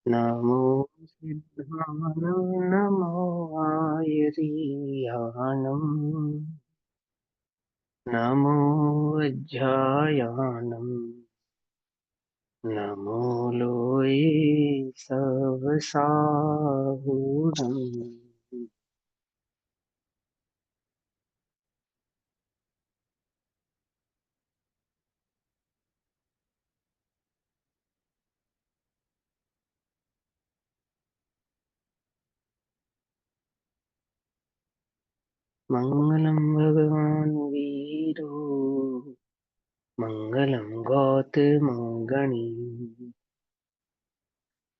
नमो सिद्धाणं नमो आयर्याणं नमो वज्रायाणं नमो लोये सवसाहुरम्। मङ्गलं भगवान् वीरो मङ्गलं गौतमगणी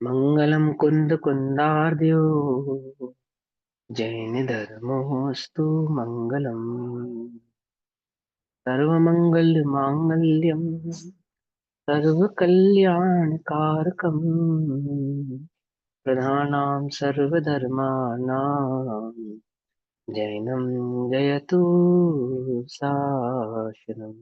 मङ्गलं कुन्दकुन्दार्द्यो जैनधर्मोऽस्तु मङ्गलम् सर्वमङ्गलमाङ्गल्यं सर्वकल्याणकारकम् प्रधानां सर्वधर्माणां जैनं जयतु शासनम्।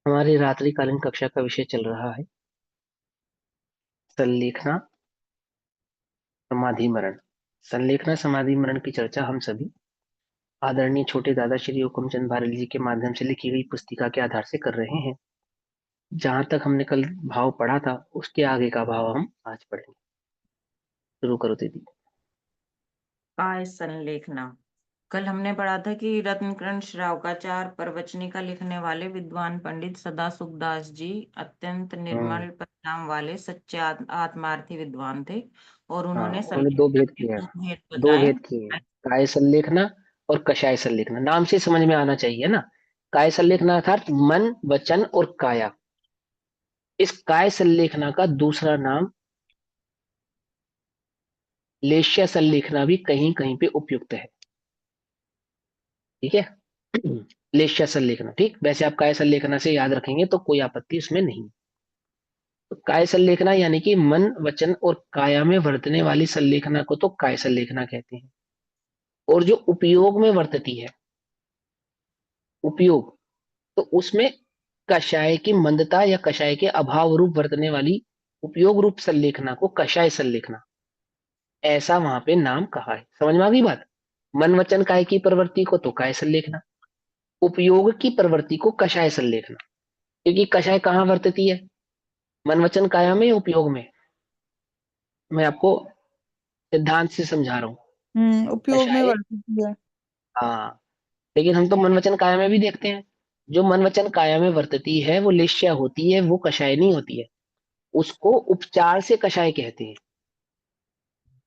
हमारी रात्रिकालीन कक्षा का विषय चल रहा है संलेखना समाधि मरण। संलेखना समाधि मरण की चर्चा हम सभी आदरणीय छोटे दादा श्री हुकुमचंद भारती जी के माध्यम से लिखी गई पुस्तिका के आधार से कर रहे हैं। जहां तक हमने कल भाव पढ़ा था उसके आगे का भाव हम आज पढ़ेंगे। शुरू करो दीदी। काय संलेखना। कल हमने पढ़ा था कि रत्नकर्ण श्रावकाचार्य प्रवचनिका लिखने वाले विद्वान पंडित सदा सुखदास जी अत्यंत निर्मल परिणाम वाले सच्चे आत्मार्थी विद्वान थे और हाँ, उन्होंने उन्होंने दो संलेखना भेद के किए हैं। दो भेद दो बताए। भेद किए हैं, काय संलेखना और कषाय संलेखना। नाम से समझ में आना चाहिए ना। काय संलेखना अर्थात मन वचन और काया। इस काय संलेखना का दूसरा नाम लेश्य संलेखना भी कहीं कहीं पे उपयुक्त है। ठीक है। लेश्य संलेखना ठीक। वैसे आप काय संलेखना से याद रखेंगे तो कोई आपत्ति उसमें नहीं। तो काय संलेखना यानी कि मन वचन और काया में वर्तने वाली संलेखना को तो काय संलेखना कहते हैं। और जो उपयोग में वर्तती है, उपयोग, तो उसमें कषाय की मंदता या कषाय के अभाव रूप वर्तने वाली उपयोग रूप संलेखना को कषाय संलेखना, ऐसा वहां पे नाम कहा है। समझ में आ गई बात। मन वचन काय की प्रवृत्ति को तो काय संलेखना, उपयोग की प्रवृत्ति को कषाय संलेखना। क्योंकि कषाय कहाँ वर्तती है, मन वचन काया में या उपयोग में। मैं आपको सिद्धांत से समझा रहा हूँ। उपयोग में कषाय, वर्तती है। हाँ, लेकिन हम तो मन वचन काया में भी देखते हैं। जो मन वचन काया में वर्तती है वो लेश्या होती है, वो कषाय नहीं होती है। उसको उपचार से कषाय कहते हैं।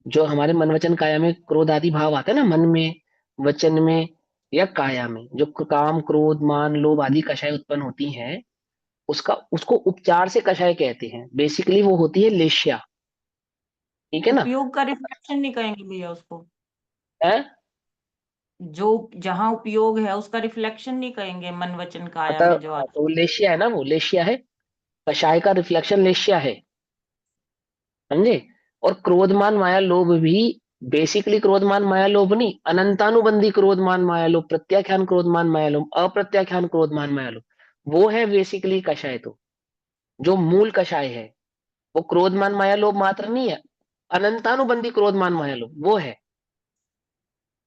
जो हमारे मन वचन काया में क्रोध आदि भाव आता है ना, मन में वचन में या काया में, जो काम क्रोध मान लोभ आदि कषाय उत्पन्न होती हैं, उसका उसको उपचार से कषाय कहते हैं। बेसिकली वो होती है लेश्या। ठीक है ना। उपयोग का रिफ्लेक्शन नहीं कहेंगे भैया उसको। है जो जहां उपयोग है उसका रिफ्लेक्शन नहीं कहेंगे मन वचन काया अतः में जो हाँ, आता तो वो लेश्या है ना, वो लेश्या है। कषाय का रिफ्लेक्शन लेश्या है। समझे। और क्रोधमान माया लोभ भी बेसिकली क्रोधमान माया लोभ नहीं, अनंतानुबंधी क्रोधमान माया लोभ, प्रत्याख्यान क्रोधमान माया लोभ, अप्रत्याख्यान क्रोधमान माया लोभ, वो है बेसिकली कषाय। तो जो मूल कषाय है वो क्रोधमान माया लोभ मात्र नहीं है, अनंतानुबंधी क्रोधमान माया लोभ वो है।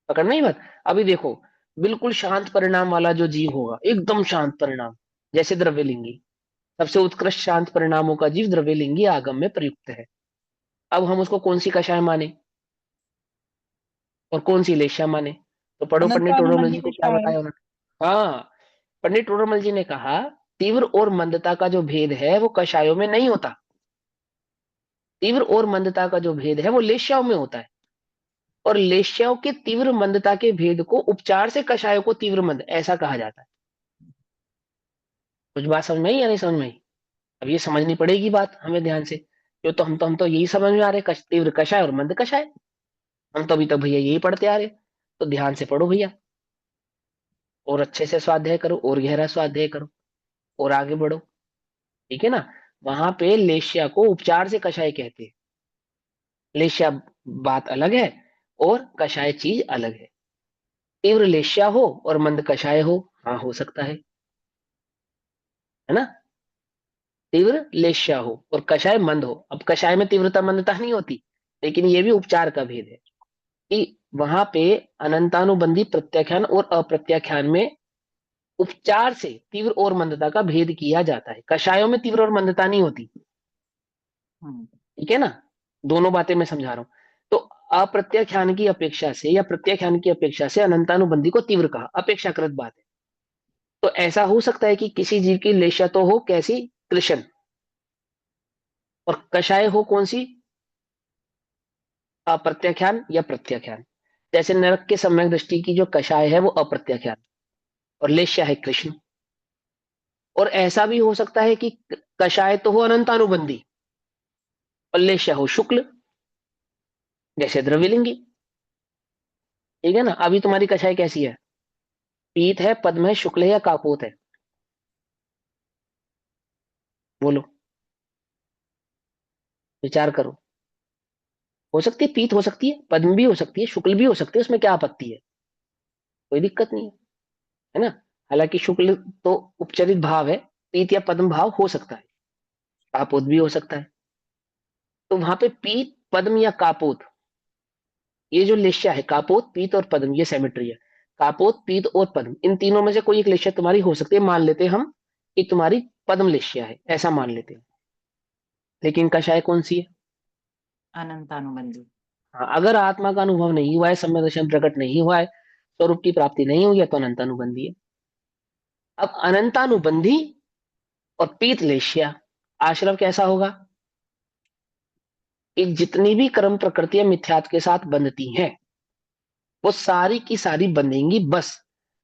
पकड़ना ही मत। अभी देखो, बिल्कुल शांत परिणाम वाला जो जीव होगा, एकदम शांत परिणाम, जैसे द्रव्यलिंगी, सबसे उत्कृष्ट शांत परिणामों का जीव द्रव्यलिंगी आगम में प्रयुक्त है। अब हम उसको कौन सी कषाय माने और कौन सी लेशा माने। तो पढ़ो, पंडित टोडरमल जी अनंतानुबंधी को क्या लिखा है। बताया उन्होंने। हाँ, पंडित टोडरमल जी ने कहा तीव्र और मंदता का जो भेद है वो कषायों में नहीं होता। तीव्र और मंदता का जो भेद है वो लेश्याओं में होता है। और लेश्याओं के तीव्र मंदता के भेद को उपचार से कषायों को तीव्र मंद ऐसा कहा जाता है। कुछ बात समझ में आई या नहीं समझ में आई। अब ये समझनी पड़ेगी बात हमें ध्यान से। जो तो हम तो यही समझ में आ रहे, तीव्र कषाय और मंद कषाय। हम तो अभी तक भैया यही पढ़ते आ रहे। तो ध्यान से पढ़ो भैया, और अच्छे से स्वाध्याय करो और गहरा स्वाध्याय करो और आगे बढ़ो। ठीक है ना। वहां पे लेशिया को उपचार से कषाय कहते हैं। लेशिया बात अलग है और कषाय चीज अलग है। तीव्र लेशिया हो और मंद कषाय हो, हाँ हो सकता है ना। तीव्र लेशिया हो और कषाय मंद हो। अब कषाय में तीव्रता मंदता नहीं होती, लेकिन ये भी उपचार का भेद है कि वहां पे अनंतानुबंधी प्रत्याख्यान और अप्रत्याख्यान में उपचार से तीव्र और मंदता का भेद किया जाता है। कषायों में तीव्र और मंदता नहीं होती, हम्म, ठीक है ना। दोनों बातें मैं समझा रहा हूं। तो अप्रत्याख्यान की अपेक्षा से या प्रत्याख्यान की अपेक्षा से अनंतानुबंधी को तीव्र कहा, अपेक्षाकृत बात है। तो ऐसा हो सकता है कि किसी जीव की लेशा तो हो कैसी, कृष्ण, और कषाय हो कौन सी, अप्रत्याख्यान या प्रत्याख्यान। जैसे नरक के सम्यक दृष्टि की जो कषाय है वो अप्रत्याख्यान और लेश्या है कृष्ण। और ऐसा भी हो सकता है कि कषाय तो हो अनंतानुबंधी और लेश्या हो शुक्ल, जैसे द्रव्यलिंगी। ठीक है ना। अभी तुम्हारी कषाय कैसी है, पीत है, पद्म है, शुक्ल है या कापोत है, बोलो, विचार करो। हो सकती है पीत, हो सकती है पद्म भी हो सकती है, शुक्ल भी हो सकती है, उसमें क्या आपत्ति है, कोई दिक्कत नहीं है ना। हालांकि शुक्ल तो उपचरित भाव है, पीत या पद्म भाव हो सकता है, कापोत भी हो सकता है। तो वहां पे पीत पद्म या कापोत, ये जो लेश्या है कापोत पीत और पद्म, ये सेमेट्री है। कापोत पीत और पद्म, इन तीनों में से कोई एक लेश्या तुम्हारी हो सकती है, मान लेते हैं हम कि तुम्हारी पद्म लेश्या है, ऐसा मान लेते हैं। लेकिन कषाय कौन सी है। अनंतानुबंधी। हाँ, अगर आत्मा का अनुभव नहीं हुआ है, सम्यक दर्शन प्रकट नहीं हुआ है, स्वरूप की प्राप्ति नहीं हुई है, तो अनंतानुबंधी है। अब अनंतानुबंधी और पीत लेश्या आश्रम कैसा होगा कि जितनी भी कर्म प्रकृतियां मिथ्यात्व के साथ बंधती हैं वो सारी की सारी बंधेंगी, बस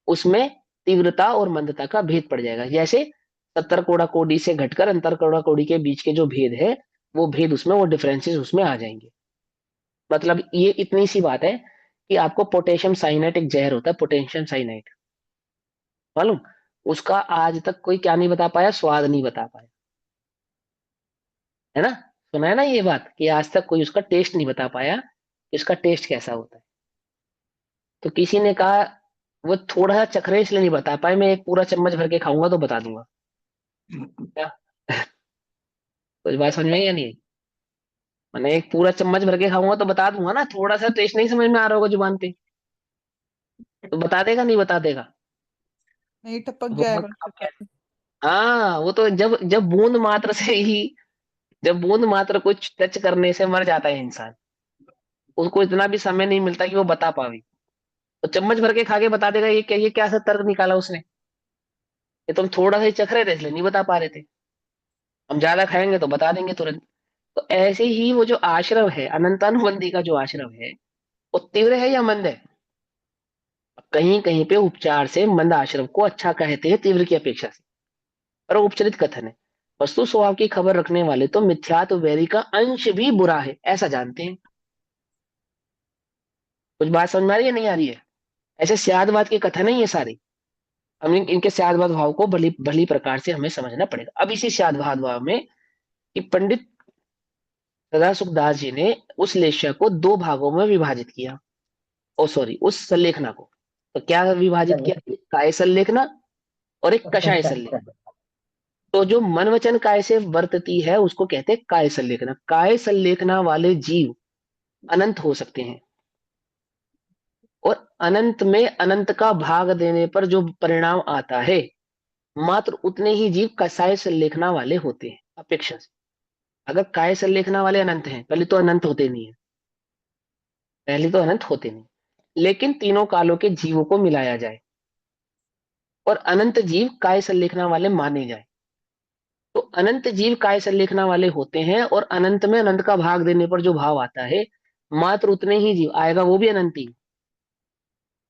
उसमें तीव्रता और मंदता का भेद पड़ जाएगा। जैसे सत्तर कोड़ा कोडी से घटकर अंतर कोड़ा कोडी के बीच के जो भेद है, वो भेद उसमें, वो डिफरेंसेस उसमें आ जाएंगे। मतलब ये इतनी सी बात है कि आपको पोटेशियम साइनाइड, एक जहर होता है पोटेशियम साइनाइड, मालूम, उसका आज तक कोई क्या नहीं बता पाया, स्वाद नहीं बता पाया, है ना। सुना है ना ये बात कि आज तक कोई उसका टेस्ट नहीं बता पाया कि इसका टेस्ट कैसा होता है। तो किसी ने कहा वो थोड़ा सा चखरे इसलिए नहीं बता पाए, मैं एक पूरा चम्मच भर के खाऊंगा तो बता दूंगा क्या। कुछ बात समझ में आई या नहीं आई? मैंने एक पूरा चम्मच भर के खाऊंगा तो बता दूंगा ना, थोड़ा सा टेस्ट नहीं समझ में आ रहा होगा जुबान पे तो बता देगा, नहीं बता देगा। नहीं, टपक वो जाएगा मत उसके अब क्या। बाद। हाँ, वो तो जब जब बूंद मात्र से ही, जब बूंद मात्र कुछ टच करने से मर जाता है इंसान, उसको इतना भी समय नहीं मिलता कि वो बता पावे। तो चम्मच भर के खा के बता देगा, ये क्या सा तर्क निकाला उसने, ये तुम थोड़ा सा ही चख रहे थे इसलिए नहीं बता पा रहे थे, हम ज्यादा खाएंगे तो बता देंगे तुरंत। तो ऐसे ही वो जो आश्रव है, अनंतानुबंधी का जो आश्रव है, वो तीव्र है या मंद है। कहीं कहीं पे उपचार से मंद आश्रव को अच्छा कहते हैं तीव्र की अपेक्षा से, पर वो उपचरित कथन है। वस्तु स्वभाव की खबर रखने वाले तो मिथ्यात्व वैरी का अंश भी बुरा है ऐसा जानते हैं। कुछ बात समझ में आ रही है नहीं आ रही है। ऐसे स्यादवाद के कथन है ये सारे। हम इनके स्यादवाद भाव को भली भली प्रकार से हमें समझना पड़ेगा। अब इसी स्यादवाद भाव में कि पंडित सदा सुखदास जी ने उस लेख्य को दो भागों में विभाजित किया, ओ सॉरी उस संलेखना को। तो क्या विभाजित किया, एक काय संलेखना और एक कषाय संलेखना। तो जो मन वचन काय से वर्तती है उसको कहते हैं काय संलेखना। काय संलेखना वाले जीव अनंत हो सकते हैं, और अनंत में अनंत का भाग देने पर जो परिणाम आता है, मात्र उतने ही जीव कसाय संलेखना वाले होते हैं अपेक्षा से। अगर काय संलेखना वाले अनंत हैं, पहले तो अनंत होते नहीं है, पहले तो अनंत होते नहीं, लेकिन तीनों कालों के जीवों को मिलाया जाए और अनंत जीव काय संलेखना वाले माने जाए, तो अनंत जीव काय संलेखना वाले होते हैं, और अनंत में अनंत का भाग देने पर जो भाव आता है, मात्र उतने ही जीव आएगा, वो भी अनंत ही,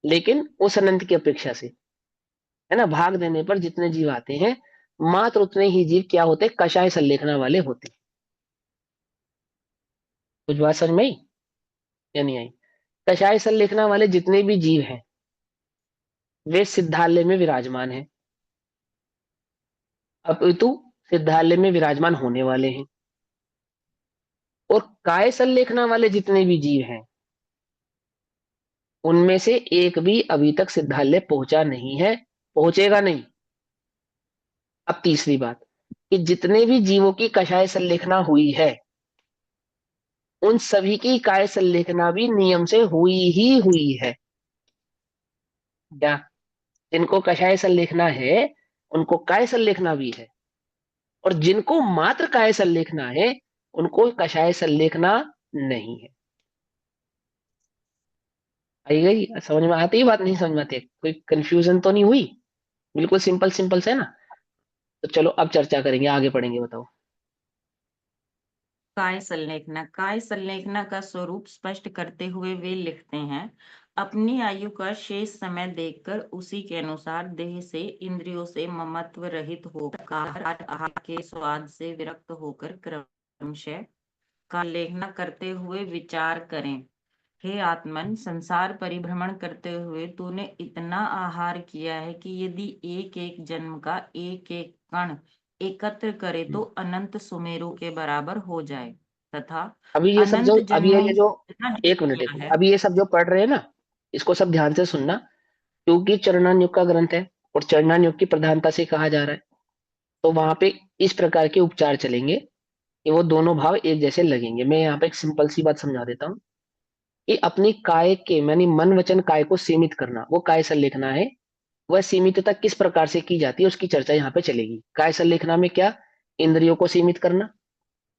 लेकिन उस अनंत की अपेक्षा से, है ना। भाग देने पर जितने जीव आते हैं, मात्र उतने ही जीव क्या होते हैं, कषाय संलेखना वाले होते हैं। कुछ बात समझ में आई या नहीं आई। कषाय संलेखना वाले जितने भी जीव हैं वे सिद्धालय में विराजमान हैं, अपितु सिद्धालय में विराजमान होने वाले हैं। और काय संलेखना वाले जितने भी जीव हैं उनमें से एक भी अभी तक सिद्धालय पहुंचा नहीं है, पहुंचेगा नहीं। अब तीसरी बात कि जितने भी जीवों की कषाय संलेखना हुई है उन सभी की काय संलेखना भी नियम से हुई ही हुई है। क्या? जिनको कषाय संलेखना है उनको काय संलेखना भी है, और जिनको मात्र काय संलेखना है उनको कषाय संलेखना नहीं है। आई गई समझ में? आती है बात? नहीं समझ में आती है? कोई कंफ्यूजन तो नहीं हुई? बिल्कुल सिंपल सिंपल से ना। तो चलो अब चर्चा करेंगे, आगे पढ़ेंगे, बताओ। काय संलेखना का स्वरूप स्पष्ट करते हुए वे लिखते हैं, अपनी आयु का शेष समय देखकर उसी के अनुसार देह से इंद्रियों से ममत्व रहित होकर आहार के स्वाद से विरक्त होकर क्रमशः का लेखना करते हुए विचार करें। हे आत्मन, संसार परिभ्रमण करते हुए तूने इतना आहार किया है कि यदि एक एक जन्म का एक एक कण एकत्र करे तो अनंत सुमेरु के बराबर हो जाए, तथा अभी ये सब जो अनंत अभी ये जन्मों जो जितना एक मिनट किया एक मिनट, है। अभी ये सब जो पढ़ रहे हैं ना इसको सब ध्यान से सुनना, क्योंकि चरणान्युग का ग्रंथ है और चरणान्युग की प्रधानता से कहा जा रहा है। तो वहां पे इस प्रकार के उपचार चलेंगे कि वो दोनों भाव एक जैसे लगेंगे। मैं यहाँ पे एक सिंपल सी बात समझा देता हूँ कि अपनी काय के यानी मन वचन काय को सीमित करना, वो काय संलेखना है। वह सीमितता किस प्रकार से की जाती है उसकी चर्चा यहाँ पे चलेगी। काय संलेखना में क्या? इंद्रियों को सीमित करना,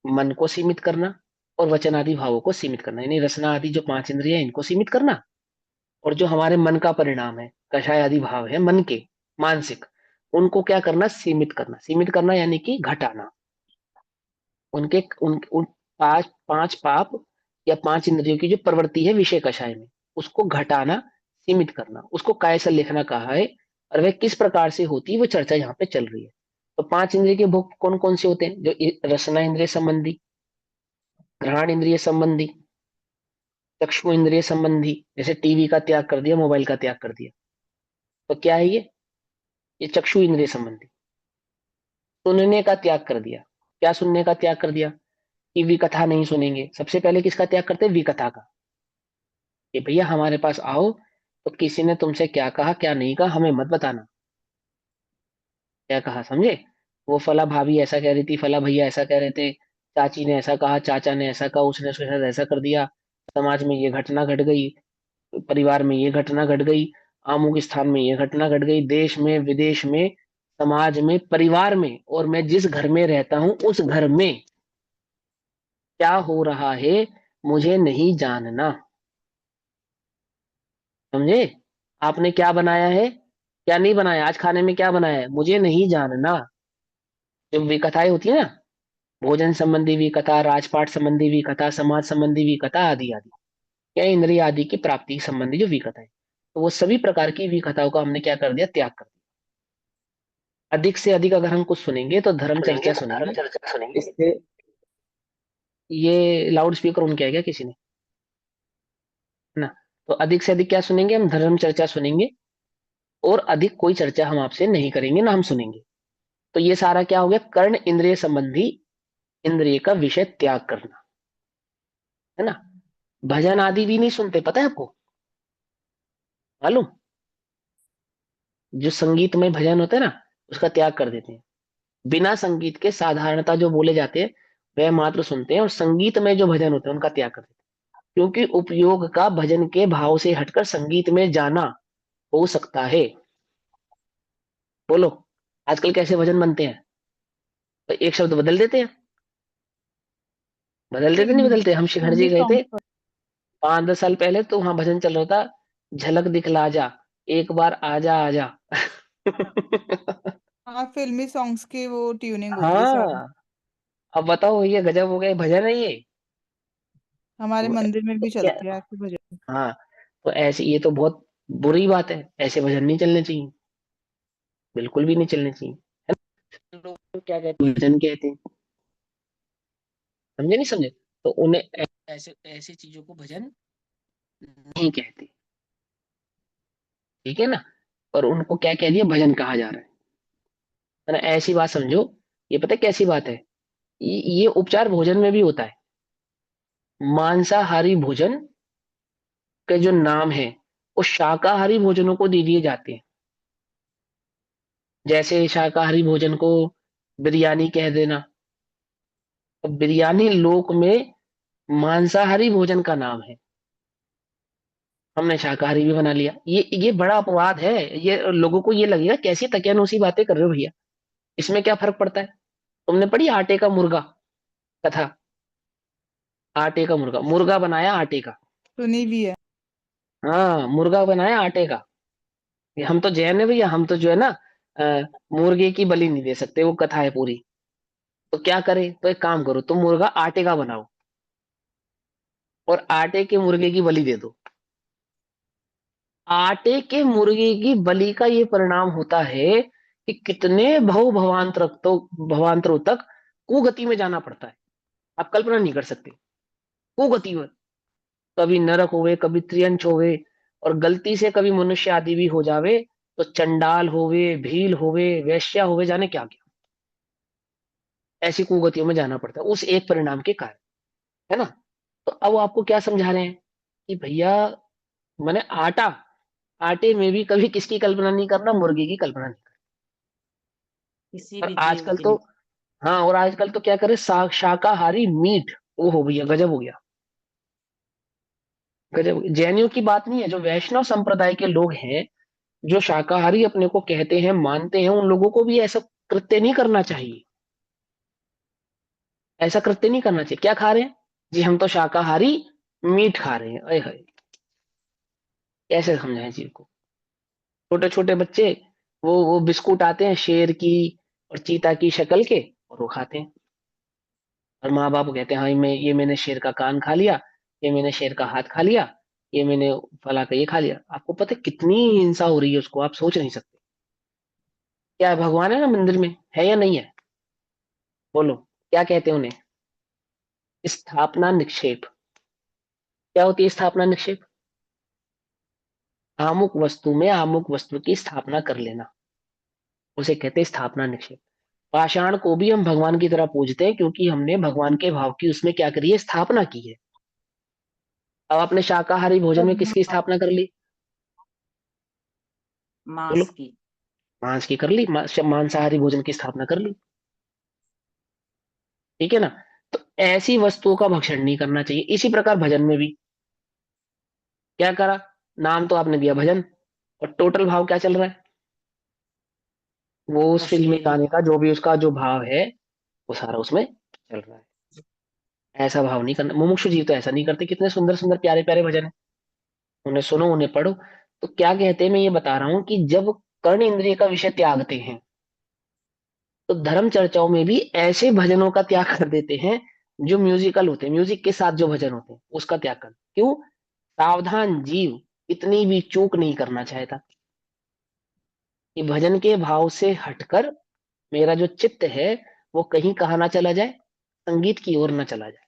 मन को सीमित करना, और वचन आदि भावों को सीमित करना, यानी रसना आदि जो पांच इंद्रिय इनको सीमित करना। और जो हमारे मन का परिणाम है, कषाय आदि भाव है मन के, मानसिक, उनको क्या करना? सीमित करना। सीमित करना यानी कि घटाना। उनके उन पांच पांच पाप या पांच इंद्रियों की जो प्रवृत्ति है विषय कषाय में, उसको घटाना, सीमित करना, उसको काय संलेखना कहा है। और वह किस प्रकार से होती है वो चर्चा यहाँ पे चल रही है। तो पांच इंद्रिय के भोग कौन कौन से होते हैं? जो रसना इंद्रिय संबंधी, घ्राण इंद्रिय संबंधी, चक्षु इंद्रिय संबंधी, जैसे टीवी का त्याग कर दिया, मोबाइल का त्याग कर दिया, तो क्या है ये चक्षु इंद्रिय संबंधी। सुनने का त्याग कर दिया, क्या सुनने का त्याग कर दिया? कि विकथा नहीं सुनेंगे। सबसे पहले किसका त्याग करते हैं? विकथा का। कि भैया हमारे पास आओ तो किसी ने तुमसे क्या कहा क्या नहीं कहा हमें मत बताना। क्या कहा, समझे? वो फला भाभी ऐसा कह रही थी, फला भैया ऐसा कह रहे थे, चाची ने ऐसा कहा, चाचा ने ऐसा कहा, उसने उसके साथ ऐसा कर दिया, समाज में ये घटना घट गई, परिवार में ये घटना घट गई, अमुक स्थान में ये घटना घट गई, देश में विदेश में, समाज में, परिवार में, और मैं जिस घर में रहता हूं उस घर में क्या हो रहा है मुझे नहीं जानना। समझे? आपने क्या बनाया है क्या नहीं बनाया, आज खाने में क्या बनाया है मुझे नहीं जानना। जो विकथाएं होती है ना, भोजन संबंधी विकथा, राजपाट संबंधी विकथा, समाज संबंधी विकथा आदि आदि, या इंद्रिय आदि की प्राप्ति संबंधी जो विकथा है, तो वो सभी प्रकार की विकथाओं का हमने क्या कर दिया? त्याग कर दिया। अधिक से अधिक अगर हम कुछ सुनेंगे तो धर्म चर्चा सुनेंगे। इससे ये लाउड स्पीकर ऑन किया गया किसी ने? है ना? तो अधिक से अधिक क्या सुनेंगे? हम धर्म चर्चा सुनेंगे, और अधिक कोई चर्चा हम आपसे नहीं करेंगे ना हम सुनेंगे। तो ये सारा क्या हो गया? कर्ण इंद्रिय संबंधी इंद्रिय का विषय त्याग करना, है ना? भजन आदि भी नहीं सुनते, पता है आपको? मालूम? जो संगीतमय भजन होते हैं ना उसका त्याग कर देते हैं। बिना संगीत के साधारणता जो बोले जाते हैं वह मात्र सुनते हैं, और संगीत में जो भजन होते हैं उनका त्याग कर देते हैं। क्योंकि उपयोग का भजन के भाव से हटकर संगीत में जाना हो सकता है। बोलो, आजकल कैसे भजन बनते हैं? तो एक शब्द बदल देते हैं, बदल देते नहीं बदलते? हम शिखर जी फिल्मी गए थे सॉन्ग। 5-10 साल पहले, तो वहां भजन चल रहा था, झलक दिखला जा, एक बार आजा आजा। हाँ, फिल्मी सॉन्ग्स की वो ट्यूनिंग होती है सारी। हाँ, अब बताओ ये गजब हो गया, भजन है ये? हमारे मंदिर में तो भी क्या? चलते हैं ऐसे भजन। हाँ, तो ऐसे ये तो बहुत बुरी बात है, ऐसे भजन नहीं चलने चाहिए, बिल्कुल भी नहीं चलने चाहिए। लोग तो क्या कहते हैं? भजन कहते हैं, समझे नहीं समझे? तो उन्हें ऐसे ऐसी चीजों को भजन नहीं कहते, ठीक है ना? और उनको क्या कह दिया? भजन कहा जा रहा है ना? ऐसी बात समझो ये पता है कैसी बात है? ये उपचार भोजन में भी होता है। मांसाहारी भोजन के जो नाम है वो शाकाहारी भोजनों को दे दिए जाते हैं। जैसे शाकाहारी भोजन को बिरयानी कह देना। तो बिरयानी लोक में मांसाहारी भोजन का नाम है, हमने शाकाहारी भी बना लिया। ये बड़ा अपवाद है। ये लोगों को ये लगेगा कैसी तकियानूसी बातें कर रहे हो भैया, इसमें क्या फर्क पड़ता है? तुमने पढ़ी आटे का मुर्गा कथा? आटे का मुर्गा, मुर्गा बनाया आटे का। सुनी भी है। हाँ, मुर्गा बनाया आटे का। ये हम तो जैन है भैया, हम तो जो है ना अ, मुर्गे की बलि नहीं दे सकते, वो कथा है पूरी। तो क्या करें? तो एक काम करो, तुम मुर्गा आटे का बनाओ और आटे के मुर्गे की बलि दे दो। आटे के मुर्गे की बलि का ये परिणाम होता है कि कितने भवांतरों तक कुगति में जाना पड़ता है, आप कल्पना नहीं कर सकते। कुगति में, कभी नरक होवे, कभी त्रियंच होवे, और गलती से कभी मनुष्य आदि भी हो जावे तो चंडाल होवे, भील होवे, वैश्या होवे, जाने क्या क्या ऐसी कुगतियों में जाना पड़ता है उस एक परिणाम के कारण, है ना? तो अब वो आपको क्या समझा रहे हैं कि भैया मैंने आटा, आटे में भी कभी किसकी कल्पना नहीं करना, मुर्गे की कल्पना नहीं किसी करना। भी और जीव आजकल की तो, नहीं। हाँ, और आजकल तो क्या करे, शाकाहारी मीट, वो हो भैया गजब हो गया, गजब। जैनियों की बात नहीं है, जो वैष्णव संप्रदाय के लोग हैं, जो शाकाहारी अपने को कहते हैं, मानते हैं, उन लोगों को भी ऐसा कृत्य नहीं करना चाहिए। ऐसा कृत्य नहीं करना चाहिए। क्या खा रहे हैं जी? हम तो शाकाहारी मीट खा रहे हैं। अरे हाय, कैसे समझाएं जीव को? छोटे छोटे बच्चे, वो बिस्कुट आते हैं शेर की और चीता की शक्ल के, और वो खाते हैं। और माँ बाप कहते हैं हाँ, ये मैंने शेर का कान खा लिया, ये मैंने शेर का हाथ खा लिया, ये मैंने फला का ये खा लिया। आपको पता है कितनी हिंसा हो रही है उसको, आप सोच नहीं सकते। क्या है, भगवान है ना मंदिर में, है या नहीं है? बोलो, क्या कहते हैं उन्हें? स्थापना निक्षेप। क्या होती है स्थापना निक्षेप? आमुक वस्तु में आमुक वस्तु की स्थापना कर लेना, उसे कहते हैं स्थापना निक्षेप। पाषाण को भी हम भगवान की तरह पूजते हैं क्योंकि हमने भगवान के भाव की उसमें क्या करी है, स्थापना की है। अब आपने शाकाहारी भोजन में किसकी स्थापना कर ली? बोलो। मांस की। मांस की कर ली, मांसाहारी भोजन की स्थापना कर ली। ठीक है ना? तो ऐसी वस्तुओं का भक्षण नहीं करना चाहिए। इसी प्रकार भजन में भी क्या करा, नाम तो आपने दिया भजन, और टोटल भाव क्या चल रहा है? वो उस फिल्मी रसलीला। गाने का जो भी उसका जो भाव है, वो सारा उसमें चल रहा है। ऐसा भाव नहीं करना। मुमुक्षु जीव तो ऐसा नहीं करते, कितने सुंदर सुंदर प्यारे प्यारे भजन है, उन्हें सुनो, उन्हें पढ़ो। तो क्या कहते हैं, मैं ये बता रहा हूं कि जब कर्ण इंद्रिय का विषय त्यागते हैं, तो धर्म चर्चाओं में भी ऐसे भजनों का त्याग कर देते हैं जो म्यूजिकल होते हैं, म्यूजिक के साथ जो भजन होते हैं उसका त्याग कर। क्यों? सावधान जीव इतनी भी चूक नहीं करना चाहता कि भजन के भाव से हटकर मेरा जो चित्त है वो कहीं कहा ना चला जाए, संगीत की ओर ना चला जाए।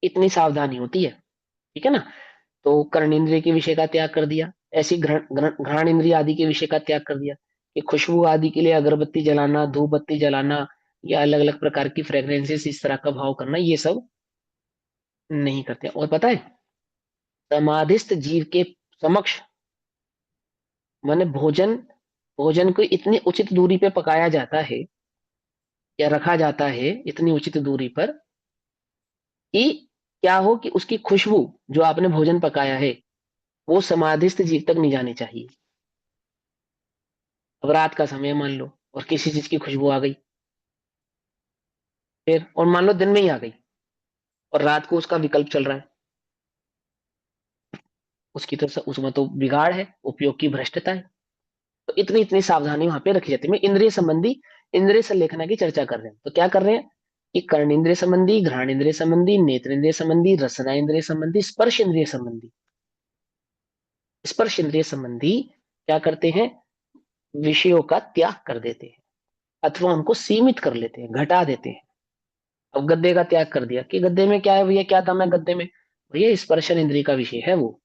इतनी सावधानी होती है। ठीक है ना? तो कर्णेंद्रिय के विषय का त्याग कर दिया, ऐसी घ्राण इंद्रिय आदि के विषय का त्याग कर दिया कि खुशबू आदि के लिए अगरबत्ती जलाना, धूप बत्ती जलाना, या अलग अलग प्रकार की फ्रेग्रेंसेस, इस तरह का भाव करना, ये सब नहीं करते। और पता है, समाधिस्थ जीव के समक्ष माने भोजन, भोजन को इतनी उचित दूरी पे पकाया जाता है या रखा जाता है, इतनी उचित दूरी पर कि क्या हो कि उसकी खुशबू, जो आपने भोजन पकाया है, वो समाधिस्थ जीव तक नहीं जानी चाहिए। अब रात का समय मान लो और किसी चीज की खुशबू आ गई, फिर और मान लो दिन में ही आ गई और रात को उसका विकल्प चल रहा है, उसकी तो उसमें तो बिगाड़ है, उपयोग की भ्रष्टता है। तो इतनी इतनी सावधानी वहां पे रखी जाती है। मैं इंद्रिय संबंधी, इंद्रिय संलेखना की चर्चा कर रहे हैं। तो क्या कर रहे हैं कि कर्ण इंद्रिय संबंधी, घ्राण इंद्रिय संबंधी, नेत्र इंद्रिय संबंधी, रसना इंद्रिय संबंधी, स्पर्श इंद्रिय संबंधी, स्पर्श इंद्रिय संबंधी क्या करते हैं, विषयों का त्याग कर देते हैं अथवा उनको सीमित कर लेते हैं, घटा देते हैं। अब गद्दे का त्याग कर दिया कि गद्दे में क्या है भैया, क्या दम है गद्दे में? भैया स्पर्शन इंद्रिय का विषय है वो,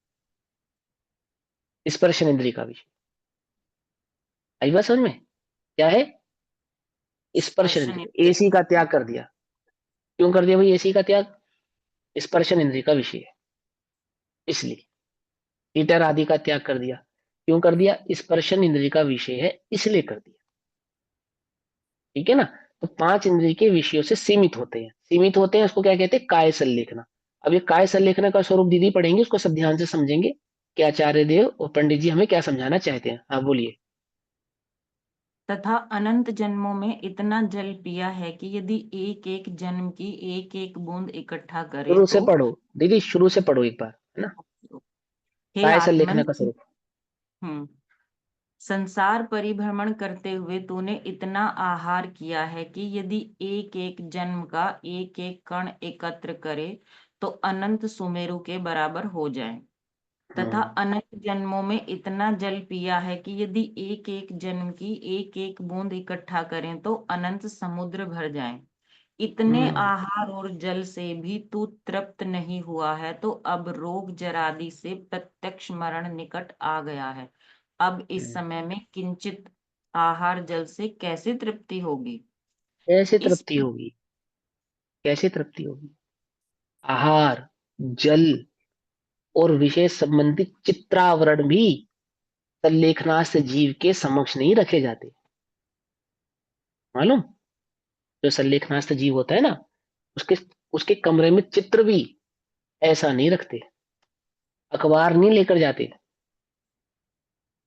स्पर्शन इंद्रिय का विषय। आई बात समझ में? क्या है? स्पर्शन स्पर्शन इंद्रिय, एसी का त्याग कर दिया। क्यों कर दिया भाई एसी का त्याग? स्पर्शन इंद्रिय का विषय है इसलिए। हीटर आदि का त्याग कर दिया, क्यों कर दिया? स्पर्शन इंद्रिय का विषय है इसलिए कर दिया। ठीक है ना? तो 5 इंद्रिय के विषयों से सीमित होते हैं, सीमित होते हैं, उसको क्या कहते हैं? काय संलेखना। अब ये काय संलेखना का स्वरूप दीदी पढ़ेंगे, उसको सब ध्यान से समझेंगे कि आचार्य देव और पंडित जी हमें क्या समझाना चाहते हैं। हाँ बोलिए। तथा अनंत जन्मों में इतना जल पिया है कि यदि एक एक जन्म की एक एक बूंद इकट्ठा करे शुरू से तो पढ़ो दीदी, शुरू से पढ़ो एक बार, है ना? हे काय आत्मन, संलेखना का स्वरूप। हम्म संसार परिभ्रमण करते हुए तूने इतना आहार किया है कि यदि एक एक जन्म का एक एक कण एकत्र करे तो अनंत सुमेरु के बराबर हो जाए। तथा अनंत जन्मों में इतना जल पिया है कि यदि एक एक जन्म की एक एक बूंद इकट्ठा करें तो अनंत समुद्र भर जाए। इतने आहार और जल से भी तू तृप्त नहीं हुआ है तो अब रोग जरादि से प्रत्यक्ष मरण निकट आ गया है। अब इस समय में किंचित आहार जल से कैसे तृप्ति होगी? कैसे इस तृप्ति होगी? कैसे तृप्ति होगी? आहार, जल और विषय संबंधित चित्रावरण भी संलेखनास्थ जीव के समक्ष नहीं रखे जाते, मालूम? जो संलेखनास्थ जीव होता है ना, उसके उसके कमरे में चित्र भी ऐसा नहीं रखते, अखबार नहीं लेकर जाते,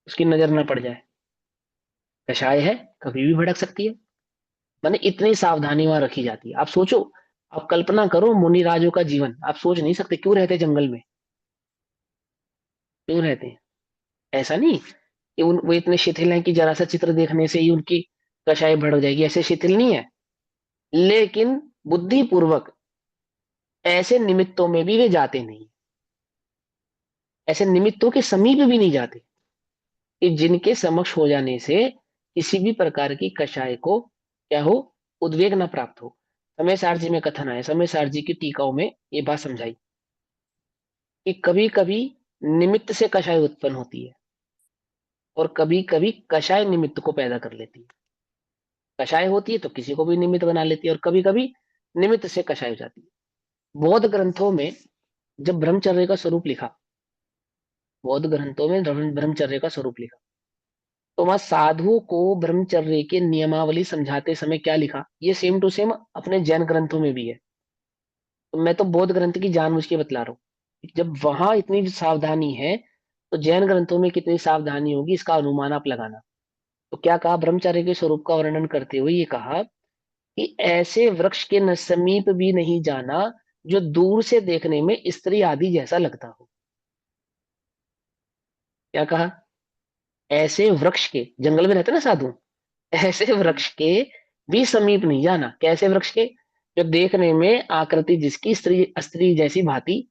उसकी नजर न पड़ जाए। कषाय है, कभी भी भड़क सकती है, माने इतनी सावधानी वहां रखी जाती है। आप सोचो, आप कल्पना करो मुनि राजों का जीवन, आप सोच नहीं सकते क्यों रहते जंगल में, क्यों रहते हैं? ऐसा नहीं कि वो इतने शिथिल हैं कि जरा सा चित्र देखने से ही उनकी कषाय बढ़ जाएगी, ऐसे शिथिल नहीं है। लेकिन बुद्धि पूर्वक ऐसे निमित्तों में भी वे जाते नहीं, ऐसे निमित्तों के समीप भी नहीं जाते कि जिनके समक्ष हो जाने से किसी भी प्रकार की कषाय को क्या हो, उद्वेग न प्राप्त हो। समय सारजी में कथन आया, समय सारजी की टीकाओं में ये बात समझाई कि कभी कभी निमित्त से कषाय उत्पन्न होती है और कभी कभी कषाय निमित्त को पैदा कर लेती है। कषाय होती है तो किसी को भी निमित्त बना लेती है, और कभी कभी निमित्त से कषाय हो जाती है। बौद्ध ग्रंथों में जब ब्रह्मचर्य का स्वरूप लिखा, बौद्ध ग्रंथों में ब्रह्मचर्य का स्वरूप लिखा, तो वहां साधुओं को ब्रह्मचर्य के नियमावली समझाते समय क्या लिखा, ये सेम टू सेम अपने जैन ग्रंथों में भी है। तो मैं तो बौद्ध ग्रंथ की जानबूझ के बतला रहा हूँ, जब वहां इतनी सावधानी है तो जैन ग्रंथों में कितनी सावधानी होगी इसका अनुमान आप लगाना। तो क्या कहा, ब्रह्मचर्य के स्वरूप का वर्णन करते हुए ये कहा कि ऐसे वृक्ष के न समीप भी नहीं जाना जो दूर से देखने में स्त्री आदि जैसा लगता हो। क्या कहा? ऐसे वृक्ष के, जंगल में रहते ना साधु, ऐसे वृक्ष के भी समीप नहीं जाना। कैसे वृक्ष के? जो देखने में आकृति जिसकी स्त्री स्त्री जैसी भांति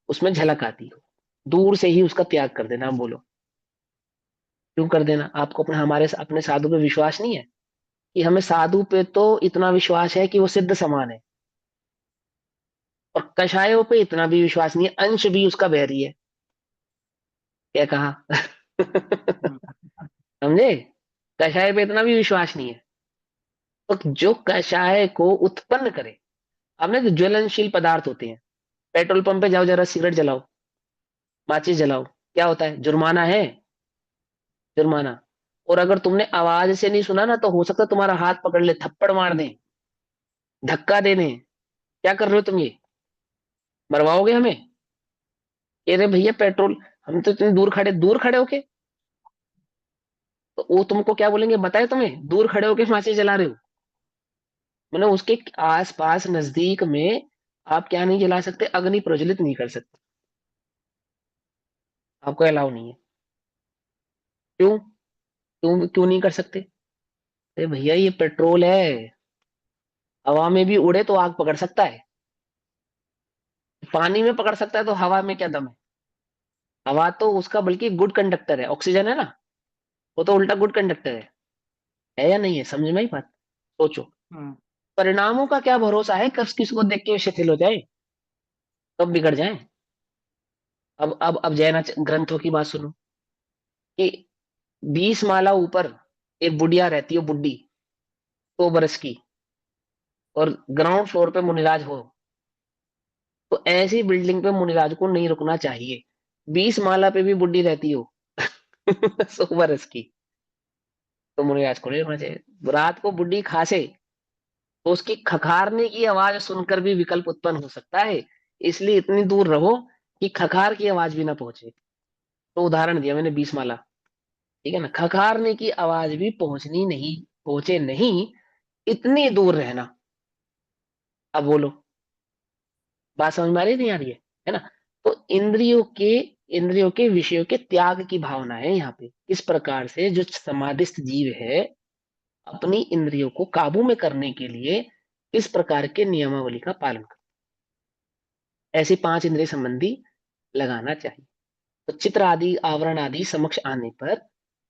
उसमें झलक आती हो, दूर से ही उसका त्याग कर देना। बोलो क्यों कर देना? आपको अपने हमारे अपने साधु पे विश्वास नहीं है? कि हमें साधु पे तो इतना विश्वास है कि वो सिद्ध समान है, और कषायों पे इतना भी विश्वास नहीं है, अंश भी उसका बैरी है। क्या कहा? समझे? कषाय पे इतना भी विश्वास नहीं है। तो जो कषाय को उत्पन्न करे, हमने जो ज्वलनशील पदार्थ होते हैं, पेट्रोल पंप पे जाओ, जरा सिगरेट जलाओ, माचिस जलाओ, क्या होता है? जुर्माना है, जुर्माना। और अगर तुमने आवाज से नहीं सुना ना, तो हो सकता है तुम्हारा हाथ पकड़ ले, थप्पड़ मार दे, धक्का दे दे। क्या कर रहे हो तुम ये? मरवाओगे हमें? कह रहे भैया पेट्रोल, हम तो इतने दूर खड़े होके, तो वो तुमको क्या बोलेंगे बताए? तुम्हें दूर खड़े होके माचिस जला रहे हो, मैंने उसके आस पास नजदीक में आप क्या नहीं जला सकते? अग्नि प्रज्वलित नहीं कर सकते, आपको अलाउ नहीं है। क्यों? क्यों क्यों नहीं कर सकते? अरे भैया ये पेट्रोल है, हवा में भी उड़े तो आग पकड़ सकता है, पानी में पकड़ सकता है, तो हवा में क्या दम है? हवा तो उसका बल्कि गुड कंडक्टर है, ऑक्सीजन है ना, वो तो उल्टा गुड कंडक्टर है या नहीं है? समझ में ही बात? सोचो, हम्म परिणामों का क्या भरोसा है, कब किसको देख के शिथिल हो जाए, कब बिगड़ जाए। अब जैन ग्रंथों की बात सुनो कि 20 माला ऊपर एक बुढ़िया रहती है, बुड्ढी, 100 बरस की और ग्राउंड फ्लोर पे मुनिराज हो, तो ऐसी बिल्डिंग पे मुनिराज को नहीं रुकना चाहिए। 20 माला पे भी बुढ़ी रहती हो 100 बरस की, तो मुनिराज को नहीं रुकना चाहिए। रात को बुढ़ी खांसे तो उसकी खखारने की आवाज सुनकर भी विकल्प उत्पन्न हो सकता है, इसलिए इतनी दूर रहो कि खखार की आवाज भी ना पहुंचे। तो उदाहरण दिया मैंने 20 माला, ठीक है ना, खखारने की आवाज भी पहुंचनी नहीं, पहुंचे नहीं, इतनी दूर रहना। अब बोलो, बात समझ में आ रही है नहीं आ रही है ना? तो इंद्रियों के विषयों के त्याग की भावना है यहाँ पे। इस प्रकार से जो समाधिस्थ जीव है, अपनी इंद्रियों को काबू में करने के लिए इस प्रकार के नियमावली का पालन कर, ऐसे 5 इंद्रिय संबंधी लगाना चाहिए। तो चित्र आदि आवरण आदि समक्ष आने पर,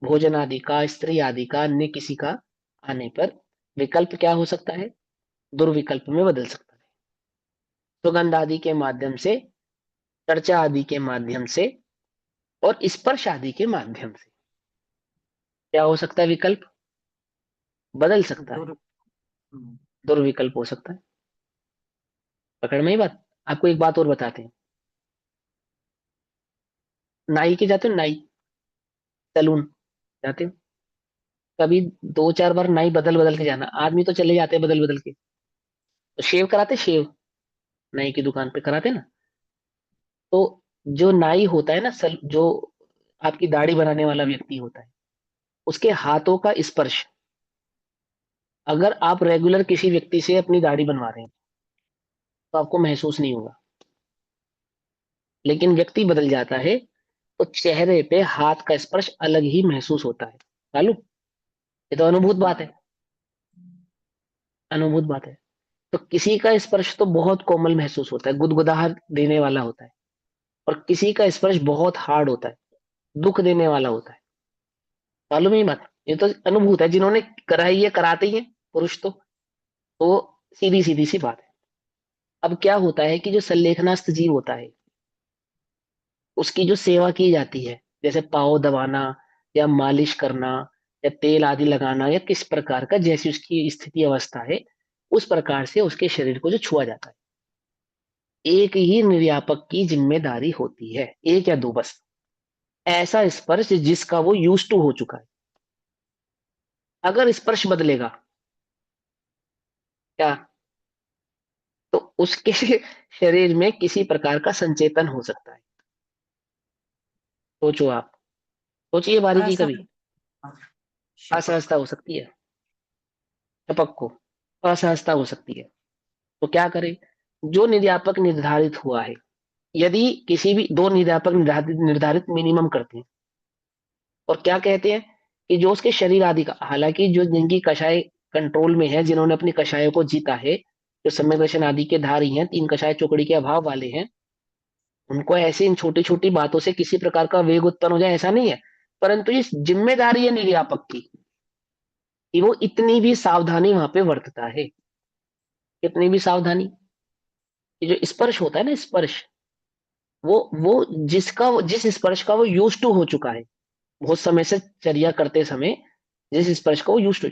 भोजन आदि का, स्त्री आदि का, अन्य किसी का आने पर विकल्प क्या हो सकता है? दुर्विकल्प में बदल सकता है। सुगंध आदि के माध्यम से, चर्चा आदि के माध्यम से और स्पर्श आदि के माध्यम से क्या हो सकता है? विकल्प बदल सकता है, दुर हम्म, दुर्विकल्प हो सकता है। पकड़ में ही बात। आपको एक बात और बताते हैं, नाई के जाते हो, नाई सैलून जाते हो, कभी 2-4 बार नाई बदल बदल के जाना। आदमी तो चले जाते हैं बदल बदल के, तो शेव कराते, शेव नाई की दुकान पे कराते ना। तो जो नाई होता है ना, जो आपकी दाढ़ी बनाने वाला व्यक्ति होता है, उसके हाथों का स्पर्श अगर आप रेगुलर किसी व्यक्ति से अपनी दाढ़ी बनवा रहे हैं तो आपको महसूस नहीं होगा, लेकिन व्यक्ति बदल जाता है तो चेहरे पे हाथ का स्पर्श अलग ही महसूस होता है। मालूम? ये तो अनुभूत बात है, अनुभूत बात है। तो किसी का स्पर्श तो बहुत कोमल महसूस होता है, गुदगुदाहट देने वाला होता है, और किसी का स्पर्श बहुत हार्ड होता है, दुख देने वाला होता है। मालूम है ये बात? ये तो अनुभूत है, जिन्होंने कराई है कराते ही है पुरुष तो सीधी सीधी सी बात है। अब क्या होता है कि जो संलेखनास्थ जीव होता है, उसकी जो सेवा की जाती है, जैसे पाँव दबाना या मालिश करना या तेल आदि लगाना या किस प्रकार का, जैसी उसकी स्थिति अवस्था है, उस प्रकार से उसके शरीर को जो छुआ जाता है। एक ही निर्यापक की जिम्मेदारी होती है, एक या दो बस, ऐसा स्पर्श जिसका वो यूज टू हो चुका है। अगर स्पर्श बदलेगा क्या, तो उसके शरीर में किसी प्रकार का संचेतन हो सकता है। सोचो आप, सोचिए बारीकी कभी। असहज शपथ असहजता हो सकती है, टपक को असहजता हो सकती है, तो क्या करे? जो निर्यापक निर्धारित हुआ है, यदि किसी भी दो निर्यापक निर्धारित निर्धारित मिनिमम करते हैं, और क्या कहते हैं कि जो उसके शरीर आदि का, हालांकि जो जिनकी कषाय कंट्रोल में है, जिन्होंने अपनी कषायों को जीता है, जो सम्यक दर्शन आदि के धारी हैं, 3 कषाय चौकड़ी के अभाव वाले हैं, उनको ऐसे इन छोटी छोटी बातों से किसी प्रकार का वेग उत्पन्न हो जाए ऐसा नहीं है, परंतु ये जिम्मेदारी है निर्यापक की कि वो इतनी भी सावधानी वहां पे बरतता है। कितनी भी सावधानी, ये जो स्पर्श होता है ना, स्पर्श, वो जिस स्पर्श का वो यूज टू हो चुका है, बहुत समय से चर्या करते समय जिस स्पर्श को वो यूज टू,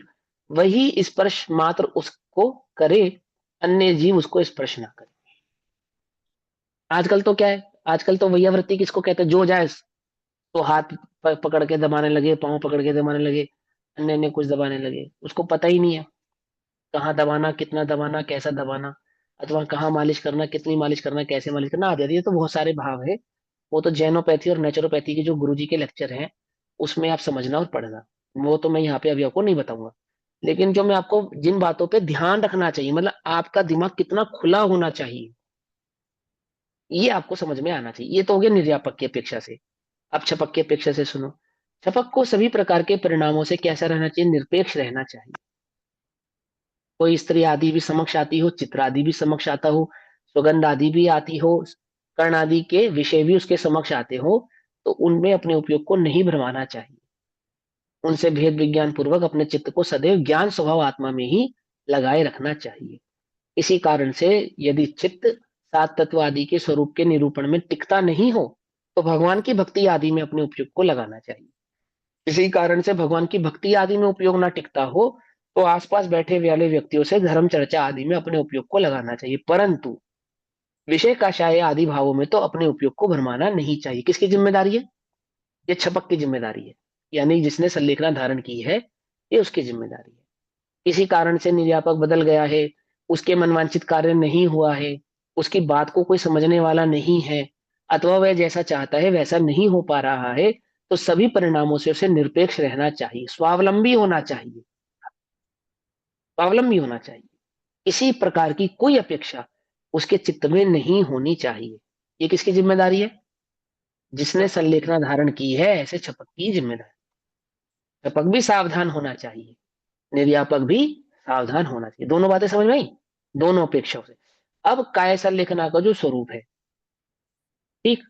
वही स्पर्श मात्र उसको करे, अन्य जीव उसको स्पर्श ना करे। आजकल तो क्या है, आजकल तो वैयावृत्ति किसको कहते हैं? जो जाए तो हाथ पकड़ के दबाने लगे, पांव पकड़ के दबाने लगे, अन्य अन्य कुछ दबाने लगे, उसको पता ही नहीं है कहाँ दबाना, कितना दबाना, कैसा दबाना, अथवा कहाँ मालिश करना, कितनी मालिश करना, कैसे मालिश करना आदि आदि। ये तो बहुत सारे भाव है, वो तो जैनोपैथी और नेचुरोपैथी के जो गुरुजी के लेक्चर हैं उसमें आप समझना और पढ़ना, वो तो मैं यहाँ पे अभी आपको नहीं बताऊंगा। लेकिन जो मैं आपको जिन बातों पे ध्यान रखना चाहिए, मतलब आपका दिमाग कितना खुला होना चाहिए, ये आपको समझ में आना चाहिए। ये तो हो गया निर्यापक की अपेक्षा से। अब छपक की अपेक्षा से सुनो। छपक को सभी प्रकार के परिणामों से कैसा रहना चाहिए? निरपेक्ष रहना चाहिए। कोई स्त्री आदि भी समक्ष आती हो, चित्र आदि भी समक्ष आता हो, सुगंध आदि भी आती हो, कर्ण आदि के विषय भी उसके समक्ष आते हो, तो उनमें अपने उपयोग को नहीं भरमाना चाहिए। उनसे भेद विज्ञान पूर्वक अपने चित्त को सदैव ज्ञान स्वभाव आत्मा में ही लगाए रखना चाहिए। इसी कारण से यदि चित्त सात तत्व आदि के स्वरूप के निरूपण में टिकता नहीं हो, तो भगवान की भक्ति आदि में अपने उपयोग को लगाना चाहिए। इसी कारण से भगवान की भक्ति आदि में उपयोग ना टिकता हो, तो आसपास बैठे वाले व्यक्तियों से धर्म चर्चा आदि में अपने उपयोग को लगाना चाहिए, परंतु विषय काषाय आदि भावों में तो अपने उपयोग को भरमाना नहीं चाहिए। किसकी जिम्मेदारी है? ये छपक की जिम्मेदारी है, यानी जिसने संलेखना धारण की है, ये उसकी जिम्मेदारी है। किसी कारण से निर्यापक बदल गया है, उसके मनवांछित कार्य नहीं हुआ है, उसकी बात को कोई समझने वाला नहीं है, अथवा वह जैसा चाहता है वैसा नहीं हो पा रहा है, तो सभी परिणामों से उसे निरपेक्ष रहना चाहिए, स्वावलंबी होना चाहिए, स्वावलंबी होना चाहिए। किसी प्रकार की कोई अपेक्षा उसके चित्त में नहीं होनी चाहिए। ये किसकी जिम्मेदारी है? जिसने छपक संलेखना धारण की है, ऐसे छपक की जिम्मेदारी। छपक भी सावधान होना चाहिए, निर्यापक भी सावधान होना चाहिए। दोनों बातें समझ में आई, दोनों अपेक्षाओं से। अब कायसा लेखना का जो स्वरूप है, ठीक,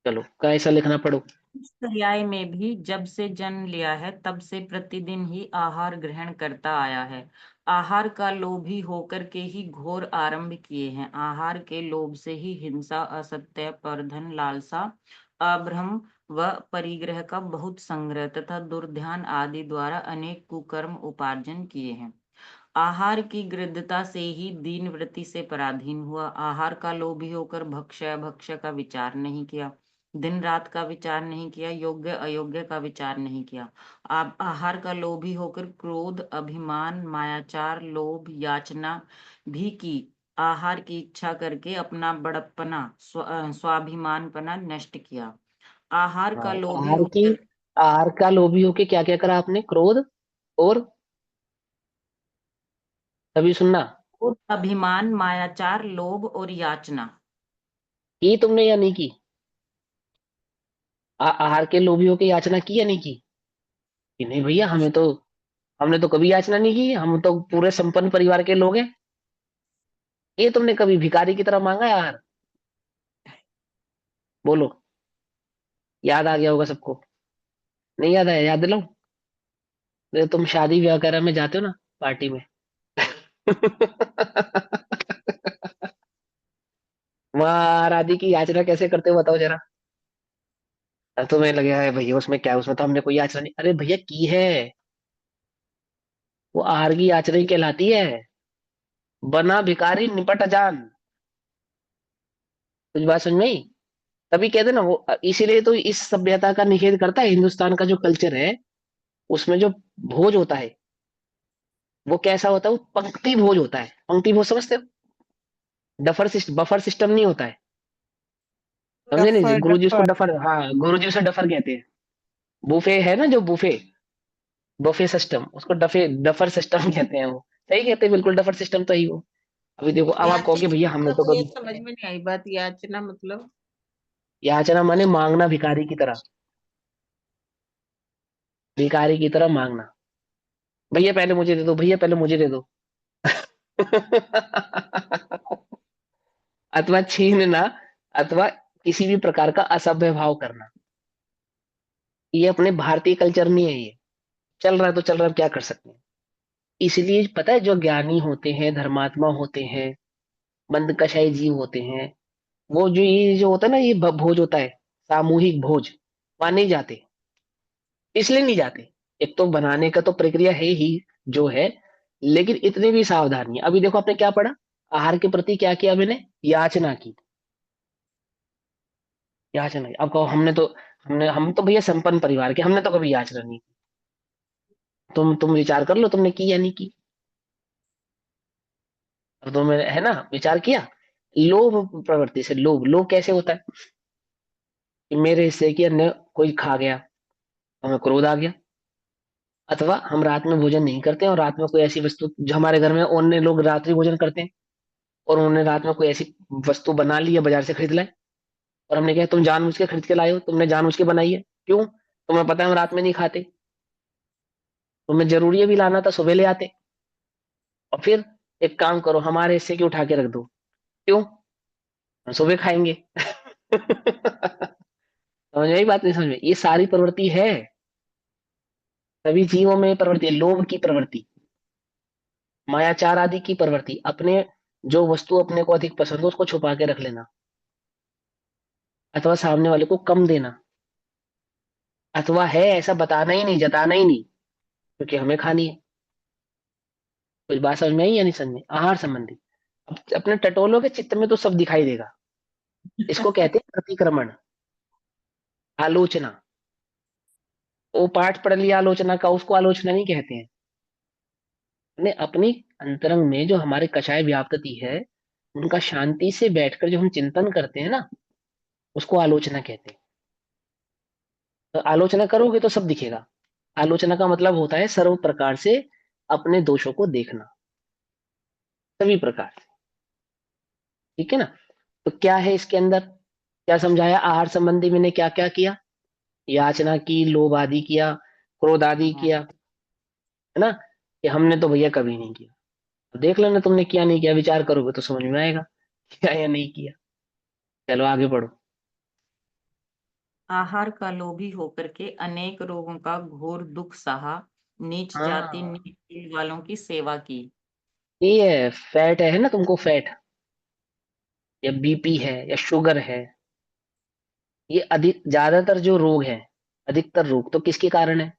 चलो कायसा लेखना पढ़ो। इस पर्याय में भी जब से जन्म लिया है तब से प्रतिदिन ही आहार ग्रहण करता आया है। आहार का लोभी होकर के ही घोर आरंभ किए हैं। आहार के लोभ से ही हिंसा, असत्य, परधन, लालसा, अभ्रम व परिग्रह का बहुत संग्रह तथा दुर्ध्यान आदि द्वारा अनेक कुकर्म उपार्जन किए हैं। आहार की गृद्धता से ही दीन वृत्ति से पराधीन हुआ। आहार का लोभी होकर भक्ष्य भक्ष्य का विचार नहीं किया, दिन रात का विचार नहीं किया, योग्य अयोग्य का विचार नहीं किया। आप आहार का लोभी होकर क्रोध, अभिमान, मायाचार, लोभ, याचना भी की। आहार की इच्छा करके अपना बड़प्पना, स्वाभिमानपना नष्ट किया। आहार हाँ, का लोभी आहार की, होकर आहार का लोभी होके क्या क्या करा आपने? क्रोध और, तभी सुनना, क्रोध, अभिमान, मायाचार, लोभ और याचना। की तुमने या नहीं की? आहार के लोभी होके याचना की या नहीं की? कि नहीं भैया, हमने तो कभी याचना नहीं की, हम तो पूरे संपन्न परिवार के लोग हैं। ये तुमने कभी भिखारी की तरह मांगा है आहार? बोलो, याद आ गया होगा सबको। नहीं याद आया? याद दिलाऊं? तुम शादी ब्याह वगैरह में जाते हो ना, पार्टी में वहां आदि की याचना कैसे करते हो बताओ जरा। तुम्हें लगे है भैया उसमें क्या है, उसमें तो हमने कोई याचना नहीं। अरे भैया की है, वो आहार की याचना ही कहलाती है। बना भिखारी निपट जान। कुछ बात समझ में आई? तभी कहते ना वो, इसीलिए तो इस सभ्यता का निषेध करता है हिंदुस्तान का जो कल्चर है, उसमें जो भोज होता है वो कैसा होता है? वो पंक्ति भोज होता है। पंक्ति भोज समझते हो? बफर सिस्टम नहीं होता है, समझे नहीं जी? डफर गुरुजी उसको डफर डफर, हाँ गुरुजी उसे डफर कहते हैं। बुफे है ना जो बुफे, बफे सिस्टम, उसको डफर सिस्टम कहते हैं वो। सही कहते हैं, बिल्कुल डफर सिस्टम तो ही वो। अभी देखो, अब आप कहोगे याचना भैया हमने तो मतलब ये कभी, समझ में नहीं आई बात। याचना मतलब याचना माने मांगना, भिखारी की तरह, भिखारी की तरह मांगना। भैया पहले मुझे दे दो, भैया पहले मुझे दे दो अथवा छीनना, अथवा किसी भी प्रकार का असभ्य भाव करना। ये अपने भारतीय कल्चर में है ये। चल रहा है तो चल रहा है, क्या कर सकते हैं। इसलिए पता है, जो ज्ञानी होते हैं, धर्मात्मा होते हैं, मंद कषाय जीव होते हैं, वो जो ये जो होता है ना, ये भोज होता है, सामूहिक भोज, वहां नहीं जाते। इसलिए नहीं जाते, एक तो बनाने का तो प्रक्रिया है ही जो है, लेकिन इतनी भी सावधानी। अभी देखो आपने क्या पढ़ा, आहार के प्रति क्या किया मैंने? याचना की, याचना की। अब कहो हम तो भैया संपन्न परिवार के, हमने तो कभी याचना नहीं की। तुम विचार कर लो, तुमने की या नहीं की। अब तुमने है ना विचार किया। लोभ प्रवृत्ति से, लोभ, लोभ कैसे होता है? कि मेरे हिस्से की अन्य कोई खा गया, हमें क्रोध आ गया। अथवा हम रात में भोजन नहीं करते हैं, और रात में कोई ऐसी वस्तु, जो हमारे घर में अन्य लोग रात्रि भोजन करते हैं, और उन्होंने रात में कोई ऐसी वस्तु बना ली या बाजार से खरीद लाए, और हमने कहा तुम जानबूझ के खरीद के लाए हो, तुमने जानबूझ के बनाई है। क्यों? तुम्हें पता है हम रात में नहीं खाते, तुम्हें जरूरी है भी लाना था, सुबह ले आते। और फिर एक काम करो, हमारे हिस्से की उठा के रख दो। क्यों? हम सुबह खाएंगे समझ में आई बात? नहीं समझ में? ये सारी प्रवृत्ति है, सभी जीवों में प्रवृत्ति है। लोभ की प्रवृत्ति, मायाचार आदि की प्रवृत्ति, अपने जो वस्तु अपने को अधिक पसंद हो उसको छुपा के रख लेना, अथवा सामने वाले को कम देना, अथवा है ऐसा बताना ही नहीं, जताना ही नहीं, क्योंकि हमें खानी है। कुछ बात समझ में आई या नहीं समझ में? आहार संबंधी। अब अपने टटोलों के चित्त में तो सब दिखाई देगा। इसको कहते हैं प्रतिक्रमण, आलोचना। वो पाठ पढ़ लिया आलोचना का, उसको आलोचना नहीं कहते हैं। ने अपनी अंतरंग में जो हमारे कषाय व्याप्तति है, उनका शांति से बैठकर जो हम चिंतन करते हैं ना, उसको आलोचना कहते हैं। तो आलोचना करोगे तो सब दिखेगा। आलोचना का मतलब होता है सर्व प्रकार से अपने दोषों को देखना, सभी प्रकार से। ठीक है ना? तो क्या है इसके अंदर, क्या समझाया? आहार संबंधी मैंने क्या क्या किया? याचना की, लोभ आदि किया, क्रोध आदि किया, है ना? कि हमने तो भैया कभी नहीं किया। तो देख लेना तुमने किया नहीं किया, विचार करोगे तो समझ में आएगा किया या नहीं किया। चलो आगे बढ़ो। आहार का लोभी होकर के अनेक रोगों का घोर दुख सहा, नीच जाति हाँ, नीच कुल वालों की सेवा की। ये है फैट है ना, तुमको फैट या बीपी है या शुगर है, ये अधिक ज्यादातर जो रोग है, अधिकतर रोग तो किसके कारण है?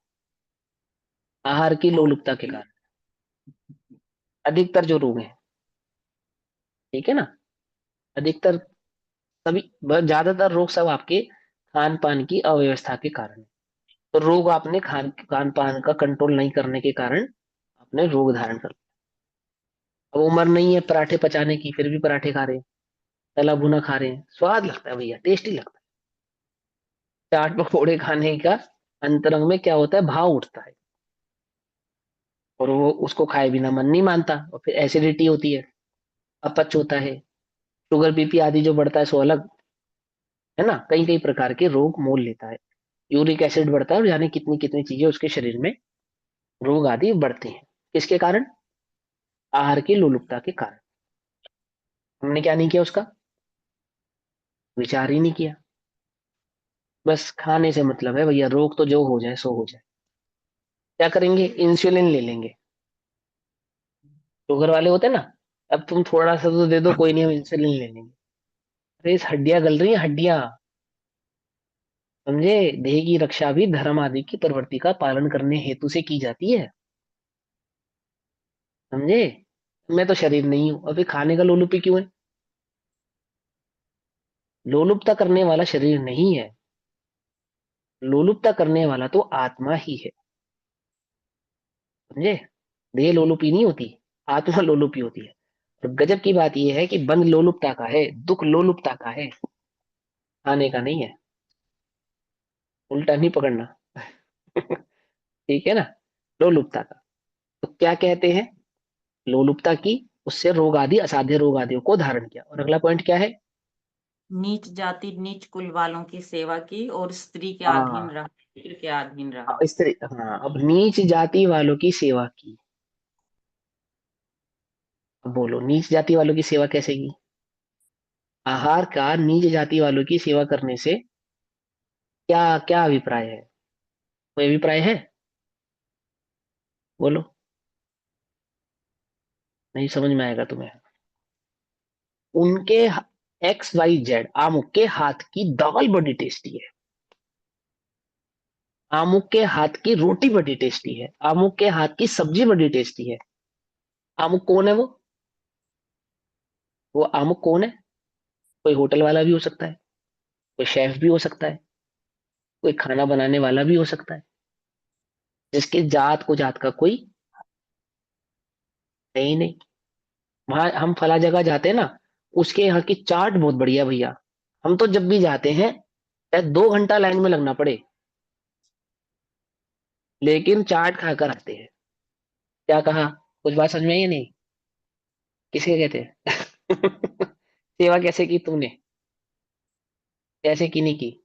आहार की लोलुपता के कारण। अधिकतर जो रोग है, ठीक है ना, अधिकतर सभी ज्यादातर रोग सब आपके खान पान की अव्यवस्था के कारण है। तो रोग आपने खान पान का कंट्रोल नहीं करने के कारण आपने रोग धारण कर लिया। अब उम्र नहीं है पराठे पचाने की, फिर भी पराठे खा रहे हैं, तला भुना खा रहे हैं, स्वाद लगता है भैया, टेस्टी लगता है। चाट पकौड़े खाने का अंतरंग में क्या होता है, भाव उठता है, और वो उसको खाए बिना मन नहीं मानता, और फिर एसिडिटी होती है, अपच होता है, शुगर बीपी आदि जो बढ़ता है सो अलग, है ना? कई कई प्रकार के रोग मोल लेता है। यूरिक एसिड बढ़ता है, और जाने कितनी कितनी चीजें उसके शरीर में रोग आदि बढ़ते हैं। किसके कारण? आहार की लोलुपता के कारण। हमने क्या नहीं किया, उसका विचार ही नहीं किया। बस खाने से मतलब है भैया, रोग तो जो हो जाए सो हो जाए। क्या करेंगे? इंसुलिन ले लेंगे। शुगर वाले होते हैं ना, अब तुम थोड़ा सा तो दे दो, कोई नहीं हम इंसुलिन ले लेंगे। अरे इस हड्डियां गल रही हैं, हड्डियां, समझे? देह की रक्षा भी धर्म आदि की प्रवृत्ति का पालन करने हेतु से की जाती है, समझे? मैं तो शरीर नहीं हूं, अभी खाने का लोलुपी क्यों है? लोलुपता करने वाला शरीर नहीं है, लोलुपता करने वाला तो आत्मा ही है, समझे? देह लोलुपी नहीं होती, आत्मा लोलुपी होती है। और गजब की बात यह है कि बंध लोलुपता का है, दुख लोलुपता का है, खाने का नहीं है। उल्टा नहीं पकड़ना ठीक है ना? लोलुपता का। तो क्या कहते हैं? लोलुपता की, उससे रोग आदि असाध्य रोग आदियों को धारण किया। और अगला पॉइंट क्या है? नीच जाति नीच कुल वालों की सेवा की और स्त्री के अधीन हाँ, रहा, पुत्र के अधीन रहा। अब स्त्री, हाँ, अब नीच जाति वालों की सेवा की। अब बोलो, नीच जाति वालों की सेवा कैसे की? आहार का नीच जाति वालों की सेवा करने से क्या क्या अभिप्राय है? कोई अभिप्राय है? बोलो, नहीं समझ में आएगा तुम्हें। उनके XYZ आमुख के हाथ की दाल बड़ी टेस्टी है, आमुख के हाथ की रोटी बड़ी टेस्टी है, आमुख के हाथ की सब्जी बड़ी टेस्टी है। आमुख कौन है वो आमुख कौन है? कोई होटल वाला भी हो सकता है, कोई शेफ भी हो सकता है, कोई खाना बनाने वाला भी हो सकता है, जिसके जात को जात का कोई है ही नहीं। वहां हम फला जगह जाते हैं ना, उसके यहाँ की चाट बहुत बढ़िया भैया। हम तो जब भी जाते हैं, चाहे 2 घंटा लाइन में लगना पड़े, लेकिन चाट खाकर आते हैं। क्या कहा? कुछ बात समझ में आई या नहीं? किसे कहते हैं सेवा कैसे की तुमने? कैसे की नहीं की?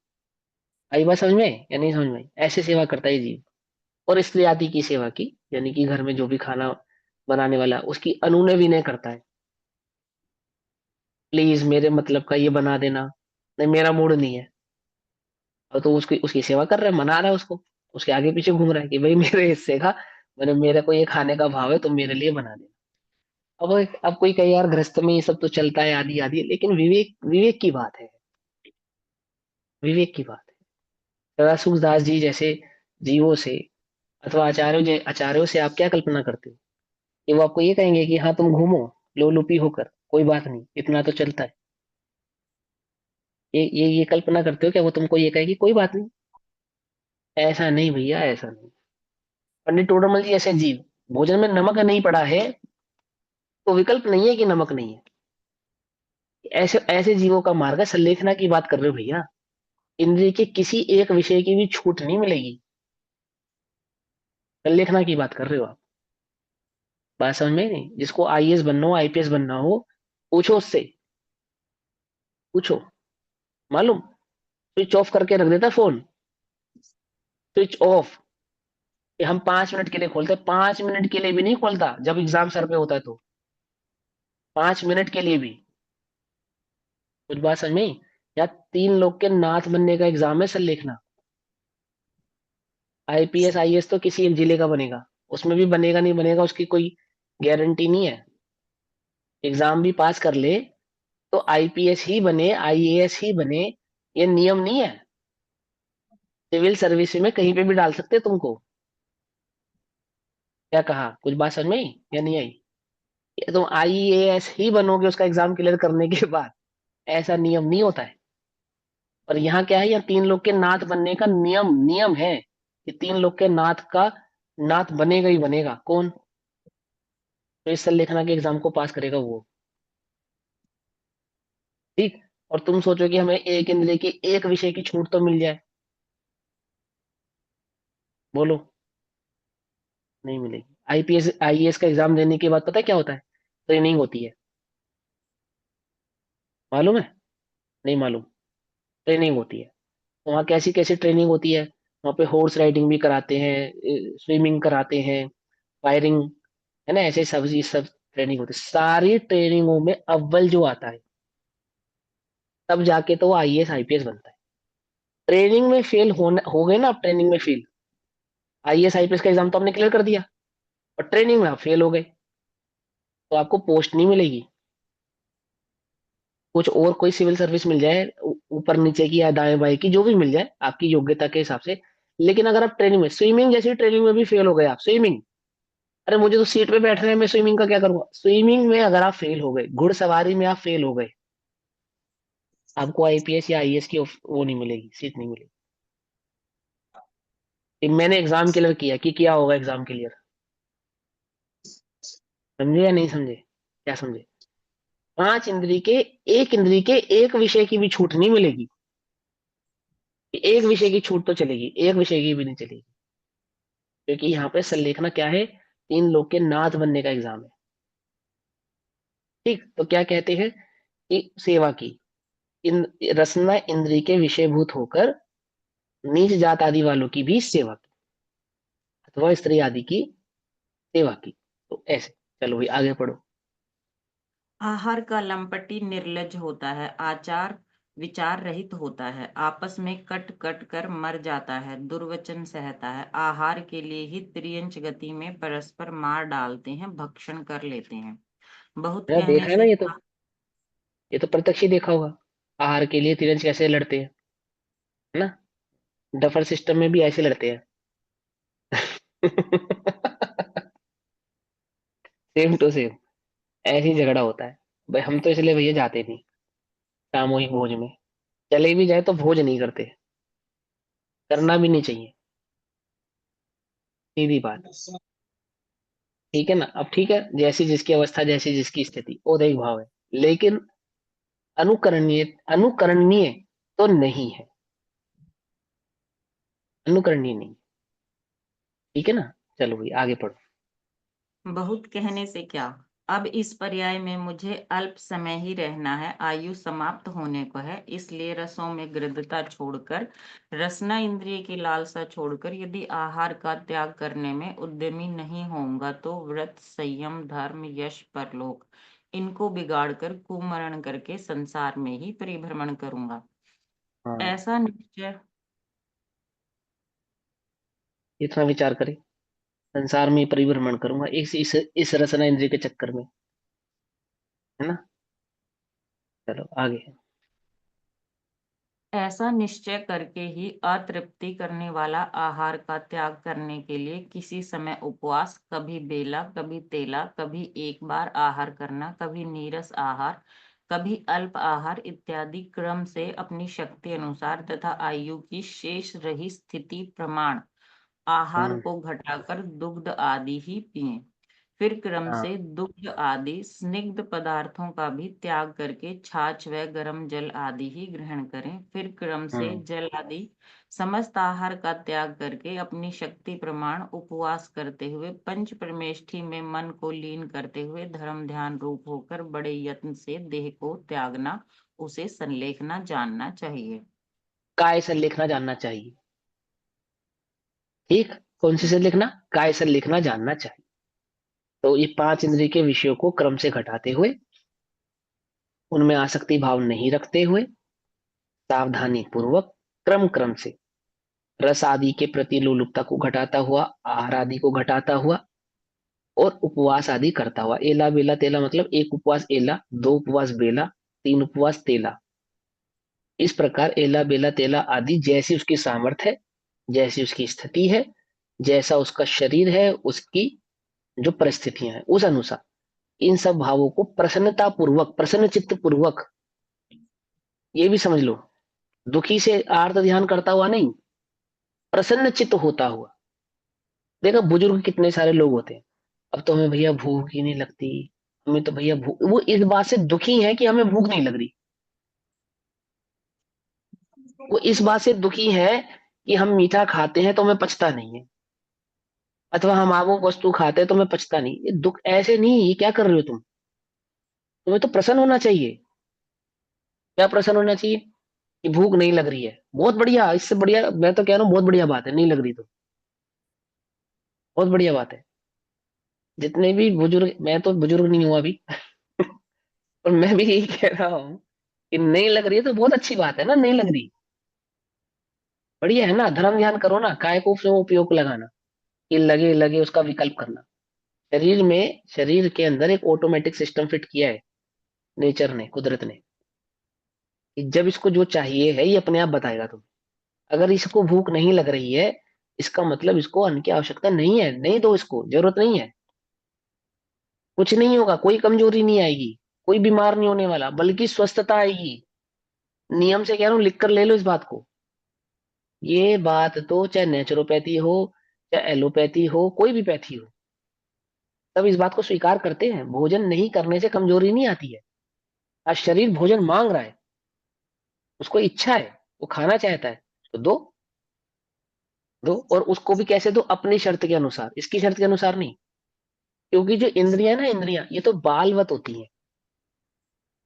आई बात समझ में या नहीं समझ में आई? ऐसे सेवा करता है जीव। और स्त्री आदि की सेवा की, यानी कि घर में जो भी खाना बनाने वाला, उसकी अनुनय विनय करता है। प्लीज मेरे मतलब का ये बना देना, नहीं मेरा मूड नहीं है। और तो उसकी उसकी सेवा कर रहा है, मना रहा है उसको, उसके आगे पीछे घूम रहा है कि भाई मेरे हिस्से का, मैंने, मेरे को ये खाने का भाव है, तुम मेरे लिए बना देना। अब कोई कहे यार गृहस्थ में ये सब तो चलता है आदि आदि, लेकिन विवेक, विवेक की बात है, विवेक की बात है। सदा सुखदास जी जैसे जीवों से, अथवा आचार्यों से आप क्या कल्पना करते हो कि वो आपको ये कहेंगे कि हाँ तुम घूमो लोलुपी होकर, कोई बात नहीं, इतना तो चलता है। ये कल्पना करते हो क्या वो तुमको ये कहेगी कोई बात नहीं? ऐसा नहीं भैया, ऐसा नहीं। पंडित टोडरमल जी ऐसे जीव, भोजन में नमक नहीं पड़ा है तो विकल्प नहीं है कि नमक नहीं है। ऐसे ऐसे जीवों का मार्ग है। संलेखना की बात कर रहे हो भैया, इंद्रिय के किसी एक विषय की भी छूट नहीं मिलेगी। संलेखना की बात कर रहे हो आप। बात समझ में नहीं? जिसको आईएएस बनना हो, आईपीएस बनना हो, पूछो उससे, पूछो। मालूम, स्विच ऑफ करके रख देता फोन, स्विच ऑफ। कि हम 5 मिनट के लिए खोलते, 5 मिनट के लिए भी नहीं खोलता जब एग्जाम सर पे होता है तो, 5 मिनट के लिए भी। कुछ बात समझ में आई? या 3 लोग के नाथ बनने का एग्जाम है सर लिखना। आईपीएस आईएएस तो किसी एक जिले का बनेगा, उसमें भी बनेगा नहीं बनेगा उसकी कोई गारंटी नहीं है। एग्जाम भी पास कर ले तो आईपीएस ही बने, आईएएस ही बने, ये नियम नहीं है। सिविल सर्विस में कहीं पे भी डाल सकते हैं तुमको। क्या कहा? कुछ बात समझ में आई या नहीं आई? ये तुम आईएएस ही बनोगे उसका एग्जाम क्लियर करने के बाद, ऐसा नियम नहीं होता है। और यहाँ क्या है, यहाँ 3 लोग के नाथ बनने का नियम नियम है कि 3 लोग के नाथ का नाथ बनेगा ही बनेगा। कौन? तो इस लेखना के एग्जाम को पास करेगा वो। ठीक। और तुम सोचो कि हमें एक इंद्रिय की एक विषय की छूट तो मिल जाए, बोलो। नहीं मिलेगी। आईपीएस आईएएस का एग्जाम देने के बाद पता है क्या होता है? ट्रेनिंग होती है, मालूम है? नहीं मालूम? ट्रेनिंग होती है। वहाँ कैसी कैसी ट्रेनिंग होती है? वहाँ पे हॉर्स राइडिंग भी कराते हैं, स्विमिंग कराते हैं, फायरिंग, है ना, ऐसे सब ये सब ट्रेनिंग होती है। सारी ट्रेनिंगों में अव्वल जो आता है तब जाके तो वो आईएएस आईपीएस बनता है। ट्रेनिंग में फेल होना हो गए ना आप, ट्रेनिंग में फेल, आईएएस आईपीएस का एग्जाम तो आपने क्लियर कर दिया और ट्रेनिंग में आप फेल हो गए तो आपको पोस्ट नहीं मिलेगी। कुछ और कोई सिविल सर्विस मिल जाए, ऊपर नीचे की या दाएं बाएं की, जो भी मिल जाए आपकी योग्यता के हिसाब से। लेकिन अगर आप ट्रेनिंग में, स्विमिंग जैसी ट्रेनिंग में भी फेल हो गए आप, स्विमिंग, अरे मुझे तो सीट पे बैठना है, मैं स्विमिंग का क्या करूंगा? स्विमिंग में अगर आप फेल हो गए, घुड़सवारी में आप फेल हो गए, आपको आईपीएस या आईएएस की वो नहीं मिलेगी, सीट नहीं मिलेगी। ये मैंने एग्जाम क्लियर किया कि क्या होगा एग्जाम क्लियर, समझे या नहीं समझे? क्या समझे? 5 इंद्री के, एक इंद्री के एक विषय की भी छूट नहीं मिलेगी। एक विषय की छूट तो चलेगी, एक विषय की भी नहीं चलेगी। क्योंकि यहाँ पे संलेखना क्या है? 3 लोग के नाथ बनने का एग्जाम है। ठीक, तो क्या कहते हैं कि सेवा की, इन रसना इंद्री के विषयभूत होकर नीच जात आदि वालों की भी सेवा की, अथवा स्त्री आदि की सेवा की। तो ऐसे, चलो भाई आगे पढ़ो। आहार का लंपटी निर्लज होता है, आचार विचार रहित होता है, आपस में कट कट कर मर जाता है, दुर्वचन सहता है, आहार के लिए ही त्रियंच गति में परस्पर मार डालते हैं, भक्षण कर लेते हैं। बहुत अरे कहने देखा है ना, से ये तो प्रत्यक्ष ही देखा होगा। आहार के लिए तिरंज कैसे लड़ते हैं, है ना? डफर सिस्टम में भी ऐसे लड़ते हैं। सेम टू सेम ऐसे ही झगड़ा होता है। भाई हम तो इसलिए भैया जाते नहीं सामूहिक भोज में, चले भी जाए तो भोज नहीं करते, करना भी नहीं चाहिए, सीधी बात। ठीक है ना? अब ठीक है, जैसी जिसकी अवस्था, जैसी जिसकी स्थिति, वो देख भाव है। लेकिन अनुकरणीय, अनुकरणीय तो नहीं है, अनुकरणीय नहीं। ठीक है ना? चलो भाई आगे पढ़ो। बहुत कहने से क्या, अब इस पर्याय में मुझे अल्प समय ही रहना है, आयु समाप्त होने को है, इसलिए रसों में गृद्धता छोड़कर, रसना इंद्रिय की लालसा छोड़कर, यदि आहार का त्याग करने में उद्यमी नहीं होऊंगा तो व्रत संयम धर्म यश परलोक इनको बिगाड़कर कुमरण करके संसार में ही परिभ्रमण करूंगा। हाँ, ऐसा निश्चय इतना विचार करें, संसार में परिभ्रमण करूंगा इस रसना इंद्रिय के चक्कर में, है ना? चलो आगे। ऐसा निश्चय करके ही अतृप्ति करने वाला आहार का त्याग करने के लिए किसी समय उपवास, कभी बेला, कभी तेला, कभी एक बार आहार करना, कभी नीरस आहार, कभी अल्प आहार इत्यादि क्रम से अपनी शक्ति अनुसार तथा आयु की शेष रही स्थिति प्रमाण आहार हम्म, को घटाकर दुग्ध आदि ही पिएं। फिर क्रम हाँ, से दुग्ध आदि स्निग्ध पदार्थों का भी त्याग करके छाछ व गर्म जल आदि ही ग्रहण करें। फिर क्रम से जल आदि समस्त आहार का त्याग करके अपनी शक्ति प्रमाण उपवास करते हुए पंच परमेष्ठी में मन को लीन करते हुए धर्म ध्यान रूप होकर बड़े यत्न से देह को त्यागना, उसे संलेखना जानना चाहिए। काय से लिखना जानना चाहिए। ठीक, कौन सी से लिखना? काय से लिखना जानना चाहिए। तो ये 5 इंद्रिय के विषयों को क्रम से घटाते हुए, उनमें आसक्ति भाव नहीं रखते हुए, सावधानी पूर्वक क्रम क्रम से रस आदि के प्रति लोलुपता को घटाता हुआ, आहार आदि को घटाता हुआ और उपवास आदि करता हुआ, एला बेला तेला मतलब एक उपवास एला, 2 उपवास बेला, 3 उपवास तेला, इस प्रकार एला बेला तेला आदि जैसी उसकी सामर्थ्य है, जैसी उसकी स्थिति है, जैसा उसका शरीर है, उसकी जो परिस्थितियां हैं उस अनुसार इन सब भावों को प्रसन्नता पूर्वक, प्रसन्न चित्त पूर्वक, ये भी समझ लो, दुखी से आर्त ध्यान करता हुआ नहीं, प्रसन्न चित्त होता हुआ। देखो बुजुर्ग कितने सारे लोग होते हैं, अब तो हमें भैया भूख ही नहीं लगती, हमें तो भैया भूख, वो इस बात से दुखी है कि हमें भूख नहीं लग रही, वो इस बात से दुखी है कि हम मीठा खाते हैं तो हमें पचता नहीं है, अथवा हम आवो वस्तु खाते हैं तो हमें पचता नहीं। ये दुख ऐसे नहीं, ये क्या कर रहे हो तुम? तुम्हें तो प्रसन्न होना चाहिए। क्या प्रसन्न होना चाहिए? कि भूख नहीं लग रही है, बहुत बढ़िया, इससे बढ़िया मैं तो कह रहा हूँ, बहुत बढ़िया बात है, नहीं लग रही तो बहुत बढ़िया बात है। जितने भी बुजुर्ग, मैं तो बुजुर्ग नहीं हुआ अभी पर मैं भी यही कह रहा हूँ कि नहीं लग रही है तो बहुत अच्छी बात है ना, नहीं लग रही, बढ़िया है ना। धर्म ध्यान करो ना, काय को उसमें उपयोग लगाना, कि लगे लगे उसका विकल्प करना। शरीर में, शरीर के अंदर एक ऑटोमेटिक सिस्टम फिट किया है नेचर ने, कुदरत ने, कि जब इसको जो चाहिए है ये अपने आप बताएगा तुम्हें। अगर इसको भूख नहीं लग रही है, इसका मतलब इसको अन्न की आवश्यकता नहीं है, नहीं दो, इसको जरूरत नहीं है, कुछ नहीं होगा, कोई कमजोरी नहीं आएगी, कोई बीमार नहीं होने वाला, बल्कि स्वस्थता आएगी। नियम से कह रहा हूँ, लिख कर ले लो इस बात को। ये बात तो चाहे नेचुरोपैथी हो, चाहे एलोपैथी हो, कोई भी पैथी हो, सब इस बात को स्वीकार करते हैं, भोजन नहीं करने से कमजोरी नहीं आती है। आज शरीर भोजन मांग रहा है, उसको इच्छा है, वो खाना चाहता है, तो दो, दो, और उसको भी कैसे दो? अपनी शर्त के अनुसार, इसकी शर्त के अनुसार नहीं। क्योंकि जो इंद्रियां ना, इंद्रियां ये तो बालवत होती हैं।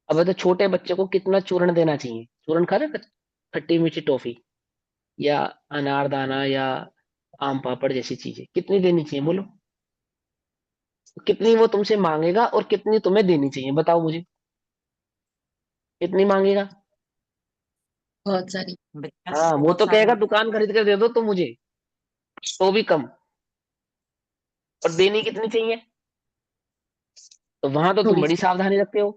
अब तो छोटे बच्चे को कितना चूर्ण देना चाहिए? चूर्ण खा रहे, खट्टी मीठी टॉफी या अनारदाना या आम पापड़ जैसी चीजें कितनी देनी चाहिए बोलो? कितनी वो तुमसे मांगेगा और कितनी तुम्हें देनी चाहिए, बताओ मुझे, कितनी मांगेगा? बहुत सारी। बच्चा हाँ, वो 100 तो साल कहेगा दुकान खरीद कर दे दो तो मुझे, तो भी कम। और देनी कितनी चाहिए? तो वहां तो तुम थोड़ी बड़ी सी। सावधानी रखते हो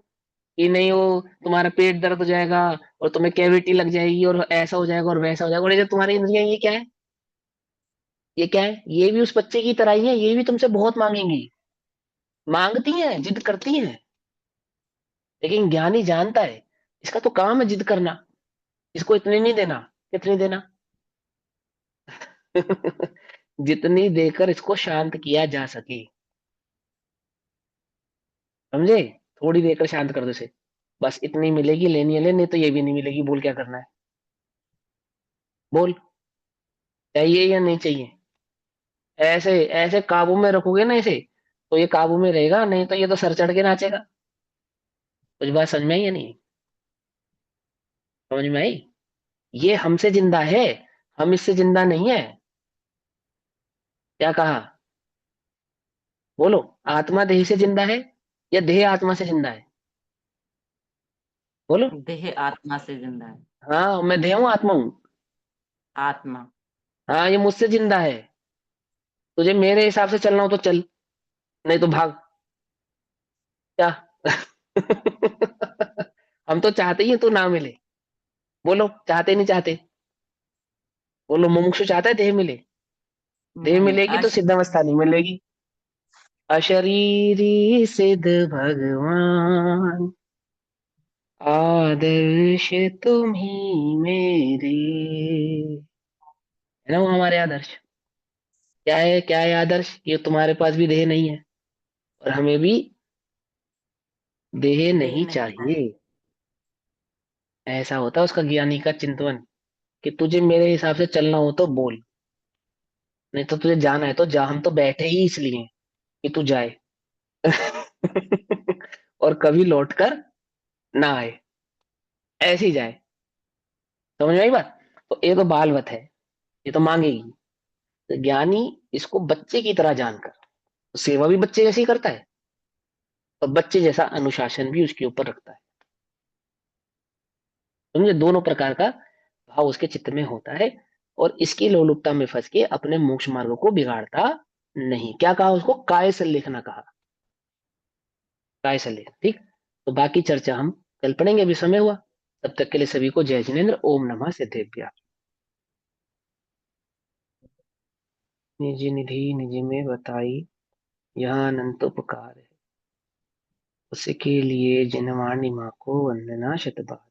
कि नहीं, वो तुम्हारा पेट दर्द हो जाएगा और तुम्हें कैविटी लग जाएगी और ऐसा हो जाएगा और वैसा हो जाएगा, और ये जो तुम्हारी इंद्रियां, ये क्या है? ये क्या है? ये भी उस बच्चे की तरह ही है, ये भी तुमसे बहुत मांगेंगी, मांगती हैं, जिद करती हैं। लेकिन ज्ञानी जानता है इसका तो काम है जिद करना, इसको इतने नहीं देना, कितनी देना? जितनी देकर इसको शांत किया जा सके, समझे? थोड़ी देकर शांत कर दो इसे, बस इतनी मिलेगी, लेनी है ले, नहीं तो ये भी नहीं मिलेगी, बोल क्या करना है? बोल, चाहिए या नहीं चाहिए? ऐसे ऐसे काबू में रखोगे ना इसे, तो ये काबू में रहेगा, नहीं तो ये तो सर चढ़ के नाचेगा। कुछ बात समझ में आई या नहीं? समझ में आई? ये हमसे जिंदा है, हम इससे जिंदा नहीं है। क्या कहा? बोलो, आत्मा देह से जिंदा है या देह आत्मा से जिंदा है? बोलो। देह आत्मा से जिंदा है। हाँ, मैं देह हूँ, आत्मा हूँ। आत्मा। हाँ, ये मुझसे जिंदा है। तुझे मेरे हिसाब से चलना हो तो चल, नहीं तो भाग। क्या? हम तो चाहते ही हैं तू ना मिले, बोलो, चाहते नहीं चाहते? बोलो, मुमुक्षु चाहता है देह मिले? देह नहीं, मिलेगी तो सिद्धावस्था नहीं मिलेगी। अशरीरी सिद्ध भगवान, आदर्श तुम ही मेरे, है ना वो हमारे आदर्श। क्या है आदर्श? ये तुम्हारे पास भी देह नहीं है और हमें भी देह देह नहीं नहीं चाहिए। ऐसा होता है उसका ज्ञानी का चिंतन, कि तुझे मेरे हिसाब से चलना हो तो बोल, नहीं तो तुझे जाना है तो जा, हम तो बैठे ही इसलिए हैं कि तू जाए। और कभी लौट कर ना आए, ऐसे ही जाए। समझ में आई बात? तो ये तो बालवत है, ये तो मांगेगी। तो ज्ञानी इसको बच्चे की तरह जानकर, तो सेवा भी बच्चे जैसे ही करता है और बच्चे जैसा अनुशासन भी उसके ऊपर रखता है। समझे? दोनों प्रकार का भाव उसके चित्त में होता है और इसकी लोलुपता में फंस के अपने मोक्ष मार्ग को बिगाड़ता नहीं। क्या कहा उसको? काय संलेखना कहा। काय संलेखन, ठीक। तो बाकी चर्चा हम कल पढ़ेंगे, अभी समय हुआ। तब तक के लिए सभी को जय जिनेन्द्र। ओम नमः सिद्धेभ्य। निज निधि निज में बताई, यहाँ अनंत उपकार है, उसके लिए जिनवाणी माँ को वंदना शतबार।